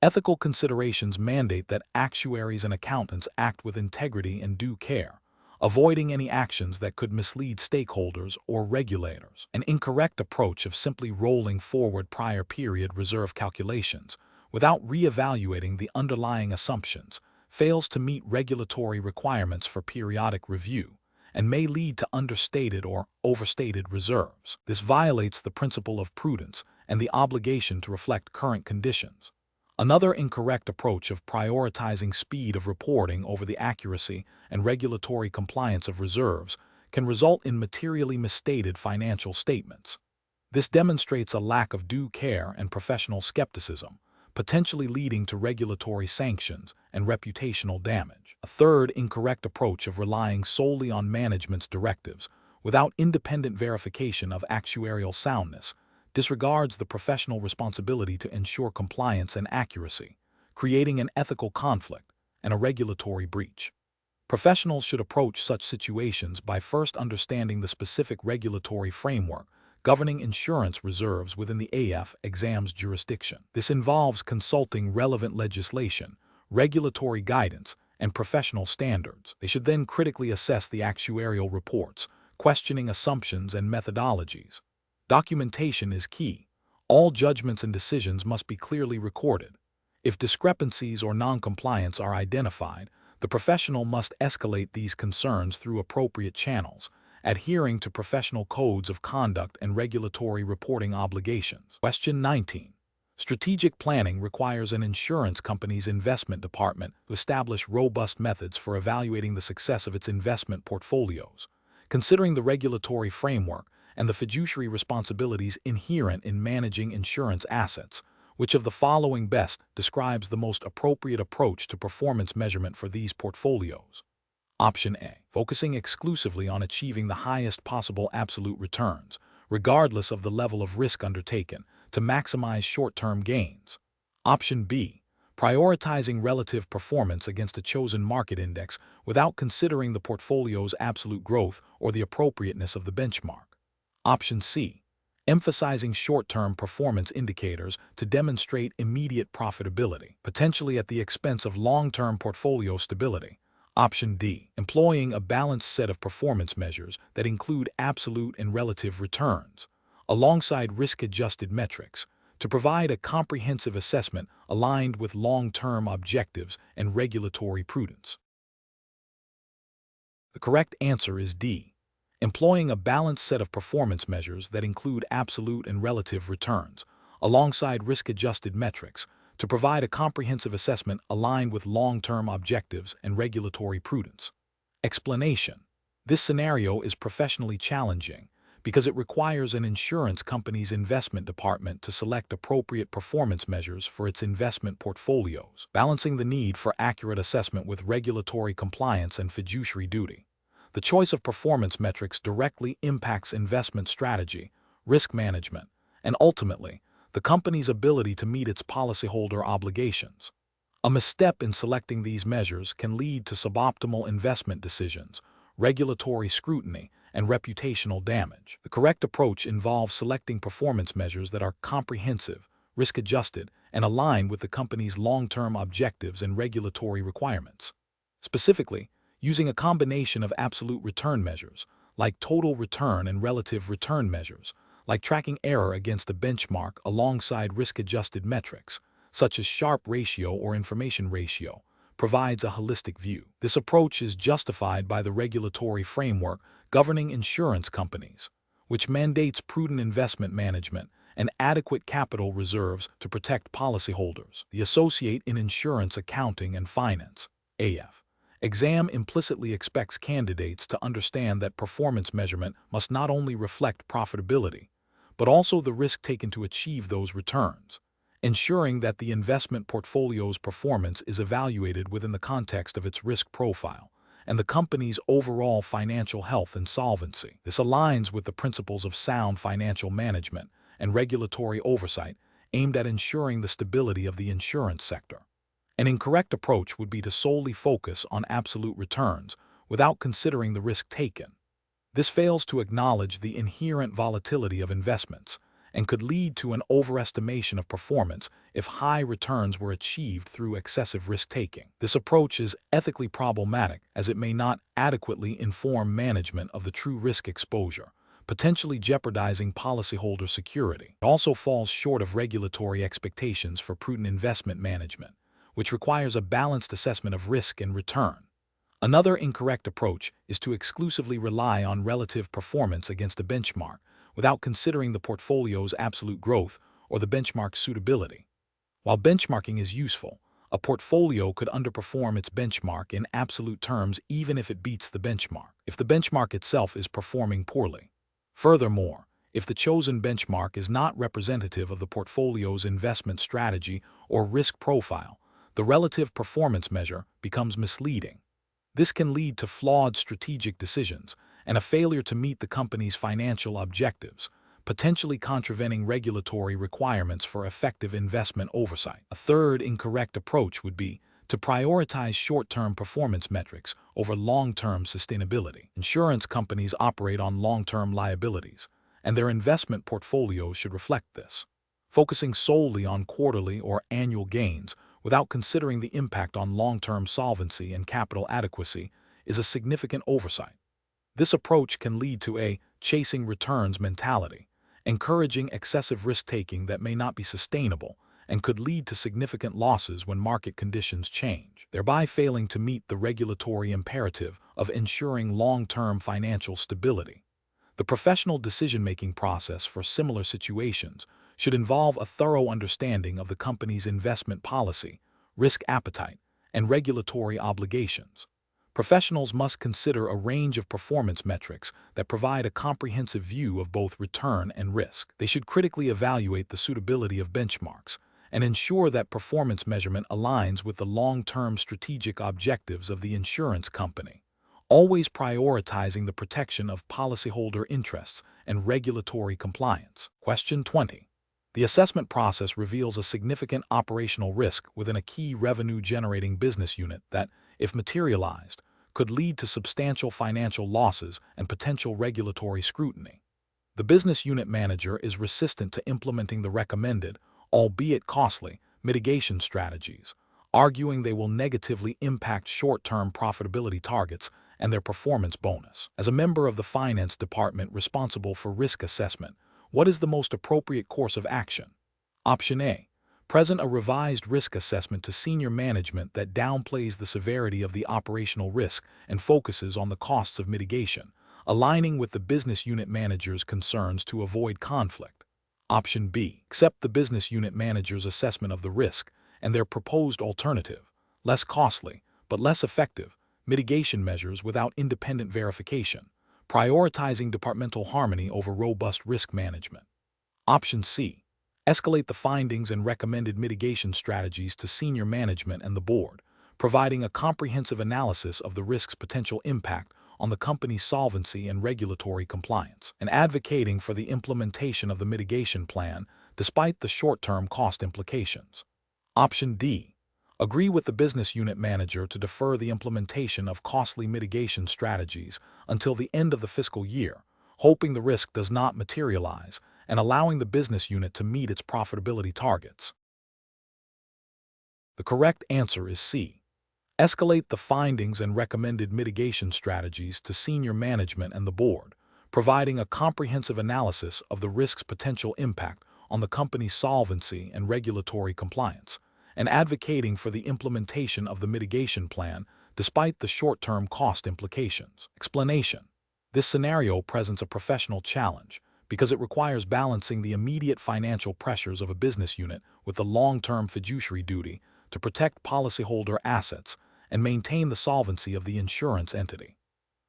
Ethical considerations mandate that actuaries and accountants act with integrity and due care, avoiding any actions that could mislead stakeholders or regulators. An incorrect approach of simply rolling forward prior period reserve calculations without re-evaluating the underlying assumptions fails to meet regulatory requirements for periodic review and may lead to understated or overstated reserves. This violates the principle of prudence and the obligation to reflect current conditions. Another incorrect approach of prioritizing speed of reporting over the accuracy and regulatory compliance of reserves can result in materially misstated financial statements. This demonstrates a lack of due care and professional skepticism, potentially leading to regulatory sanctions and reputational damage. A third incorrect approach of relying solely on management's directives without independent verification of actuarial soundness, disregards the professional responsibility to ensure compliance and accuracy, creating an ethical conflict and a regulatory breach. Professionals should approach such situations by first understanding the specific regulatory framework governing insurance reserves within the AIAF exam's jurisdiction. This involves consulting relevant legislation, regulatory guidance, and professional standards. They should then critically assess the actuarial reports, questioning assumptions and methodologies. Documentation is key. All judgments and decisions must be clearly recorded. If discrepancies or non-compliance are identified, the professional must escalate these concerns through appropriate channels, adhering to professional codes of conduct and regulatory reporting obligations. Question 19. Strategic planning requires an insurance company's investment department to establish robust methods for evaluating the success of its investment portfolios. Considering the regulatory framework and the fiduciary responsibilities inherent in managing insurance assets, which of the following best describes the most appropriate approach to performance measurement for these portfolios? Option A. Focusing exclusively on achieving the highest possible absolute returns, regardless of the level of risk undertaken, to maximize short-term gains. Option B. Prioritizing relative performance against a chosen market index without considering the portfolio's absolute growth or the appropriateness of the benchmark. Option C. Emphasizing short-term performance indicators to demonstrate immediate profitability, potentially at the expense of long-term portfolio stability. Option D. Employing a balanced set of performance measures that include absolute and relative returns, alongside risk-adjusted metrics, to provide a comprehensive assessment aligned with long-term objectives and regulatory prudence. The correct answer is D. Employing a balanced set of performance measures that include absolute and relative returns, alongside risk-adjusted metrics, to provide a comprehensive assessment aligned with long-term objectives and regulatory prudence. Explanation. This scenario is professionally challenging because it requires an insurance company's investment department to select appropriate performance measures for its investment portfolios, balancing the need for accurate assessment with regulatory compliance and fiduciary duty. The choice of performance metrics directly impacts investment strategy, risk management, and ultimately, the company's ability to meet its policyholder obligations. A misstep in selecting these measures can lead to suboptimal investment decisions, regulatory scrutiny, and reputational damage. The correct approach involves selecting performance measures that are comprehensive, risk-adjusted, and aligned with the company's long-term objectives and regulatory requirements. Specifically, using a combination of absolute return measures, like total return, and relative return measures, like tracking error against a benchmark, alongside risk-adjusted metrics, such as Sharpe ratio or information ratio, provides a holistic view. This approach is justified by the regulatory framework governing insurance companies, which mandates prudent investment management and adequate capital reserves to protect policyholders. The Associate in Insurance Accounting and Finance (AIAF) exam implicitly expects candidates to understand that performance measurement must not only reflect profitability, but also the risk taken to achieve those returns, ensuring that the investment portfolio's performance is evaluated within the context of its risk profile and the company's overall financial health and solvency. This aligns with the principles of sound financial management and regulatory oversight aimed at ensuring the stability of the insurance sector. An incorrect approach would be to solely focus on absolute returns without considering the risk taken. This fails to acknowledge the inherent volatility of investments and could lead to an overestimation of performance if high returns were achieved through excessive risk-taking. This approach is ethically problematic as it may not adequately inform management of the true risk exposure, potentially jeopardizing policyholder security. It also falls short of regulatory expectations for prudent investment management, which requires a balanced assessment of risk and return. Another incorrect approach is to exclusively rely on relative performance against a benchmark without considering the portfolio's absolute growth or the benchmark's suitability. While benchmarking is useful, a portfolio could underperform its benchmark in absolute terms even if it beats the benchmark, if the benchmark itself is performing poorly. Furthermore, if the chosen benchmark is not representative of the portfolio's investment strategy or risk profile, the relative performance measure becomes misleading. This can lead to flawed strategic decisions and a failure to meet the company's financial objectives, potentially contravening regulatory requirements for effective investment oversight. A third incorrect approach would be to prioritize short-term performance metrics over long-term sustainability. Insurance companies operate on long-term liabilities, and their investment portfolios should reflect this. Focusing solely on quarterly or annual gains without considering the impact on long-term solvency and capital adequacy is a significant oversight. This approach can lead to a chasing returns mentality, encouraging excessive risk-taking that may not be sustainable and could lead to significant losses when market conditions change, thereby failing to meet the regulatory imperative of ensuring long-term financial stability. The professional decision-making process for similar situations should involve a thorough understanding of the company's investment policy, risk appetite, and regulatory obligations. Professionals must consider a range of performance metrics that provide a comprehensive view of both return and risk. They should critically evaluate the suitability of benchmarks and ensure that performance measurement aligns with the long-term strategic objectives of the insurance company, always prioritizing the protection of policyholder interests and regulatory compliance. Question 20. The assessment process reveals a significant operational risk within a key revenue-generating business unit that, if materialized, could lead to substantial financial losses and potential regulatory scrutiny. The business unit manager is resistant to implementing the recommended, albeit costly, mitigation strategies, arguing they will negatively impact short-term profitability targets and their performance bonus. As a member of the finance department responsible for risk assessment, what is the most appropriate course of action? Option A. Present a revised risk assessment to senior management that downplays the severity of the operational risk and focuses on the costs of mitigation, aligning with the business unit manager's concerns to avoid conflict. Option B. Accept the business unit manager's assessment of the risk and their proposed alternative, less costly but less effective, mitigation measures without independent verification, prioritizing departmental harmony over robust risk management. Option C. Escalate the findings and recommended mitigation strategies to senior management and the board, providing a comprehensive analysis of the risk's potential impact on the company's solvency and regulatory compliance, and advocating for the implementation of the mitigation plan despite the short-term cost implications. Option D. Agree with the business unit manager to defer the implementation of costly mitigation strategies until the end of the fiscal year, hoping the risk does not materialize and allowing the business unit to meet its profitability targets. The correct answer is C. Escalate the findings and recommended mitigation strategies to senior management and the board, providing a comprehensive analysis of the risk's potential impact on the company's solvency and regulatory compliance, and advocating for the implementation of the mitigation plan despite the short-term cost implications. Explanation. This scenario presents a professional challenge because it requires balancing the immediate financial pressures of a business unit with the long-term fiduciary duty to protect policyholder assets and maintain the solvency of the insurance entity.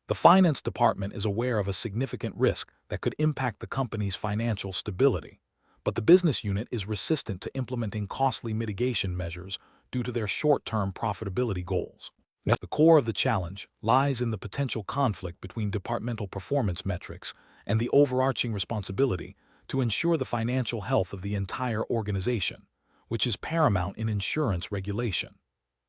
The finance department is aware of a significant risk that could impact the company's financial stability, but the business unit is resistant to implementing costly mitigation measures due to their short-term profitability goals. The core of the challenge lies in the potential conflict between departmental performance metrics and the overarching responsibility to ensure the financial health of the entire organization, which is paramount in insurance regulation.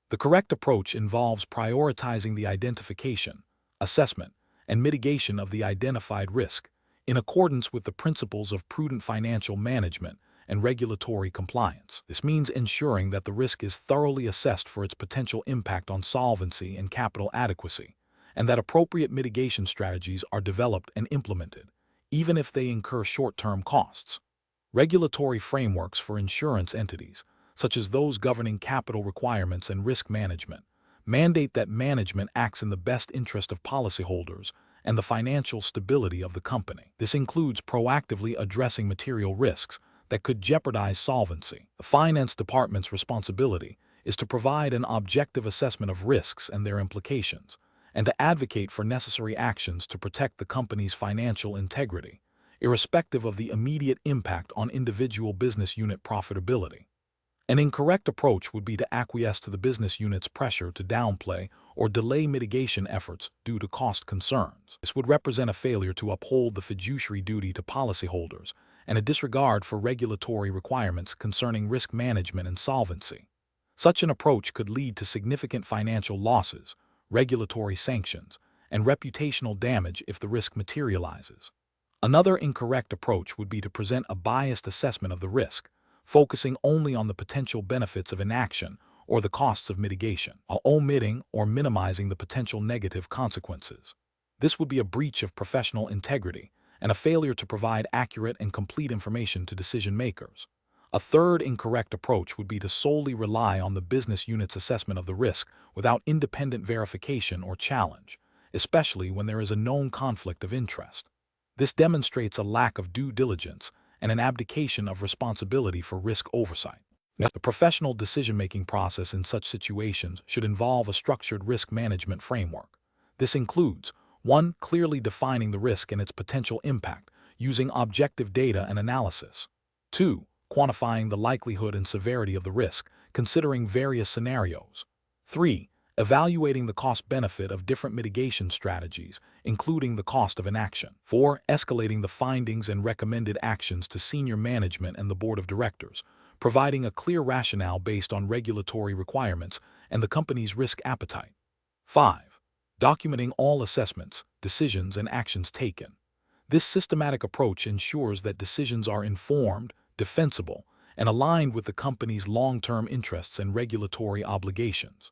The correct approach involves prioritizing the identification, assessment, and mitigation of the identified risk in accordance with the principles of prudent financial management and regulatory compliance. This means ensuring that the risk is thoroughly assessed for its potential impact on solvency and capital adequacy, and that appropriate mitigation strategies are developed and implemented, even if they incur short-term costs. Regulatory frameworks for insurance entities, such as those governing capital requirements and risk management, mandate that management acts in the best interest of policyholders and the financial stability of the company. This includes proactively addressing material risks that could jeopardize solvency. The finance department's responsibility is to provide an objective assessment of risks and their implications, and to advocate for necessary actions to protect the company's financial integrity, irrespective of the immediate impact on individual business unit profitability. An incorrect approach would be to acquiesce to the business unit's pressure to downplay or delay mitigation efforts due to cost concerns. This would represent a failure to uphold the fiduciary duty to policyholders and a disregard for regulatory requirements concerning risk management and solvency. Such an approach could lead to significant financial losses, regulatory sanctions, and reputational damage if the risk materializes. Another incorrect approach would be to present a biased assessment of the risk, focusing only on the potential benefits of inaction or the costs of mitigation, while omitting or minimizing the potential negative consequences. This would be a breach of professional integrity and a failure to provide accurate and complete information to decision makers. A third incorrect approach would be to solely rely on the business unit's assessment of the risk without independent verification or challenge, especially when there is a known conflict of interest. This demonstrates a lack of due diligence and an abdication of responsibility for risk oversight. The professional decision-making process in such situations should involve a structured risk management framework. This includes 1. Clearly defining the risk and its potential impact, using objective data and analysis. 2. Quantifying the likelihood and severity of the risk, considering various scenarios. 3. Evaluating the cost-benefit of different mitigation strategies, including the cost of inaction. 4. Escalating the findings and recommended actions to senior management and the board of directors, providing a clear rationale based on regulatory requirements and the company's risk appetite. 5. Documenting all assessments, decisions, and actions taken. This systematic approach ensures that decisions are informed, defensible, and aligned with the company's long-term interests and regulatory obligations.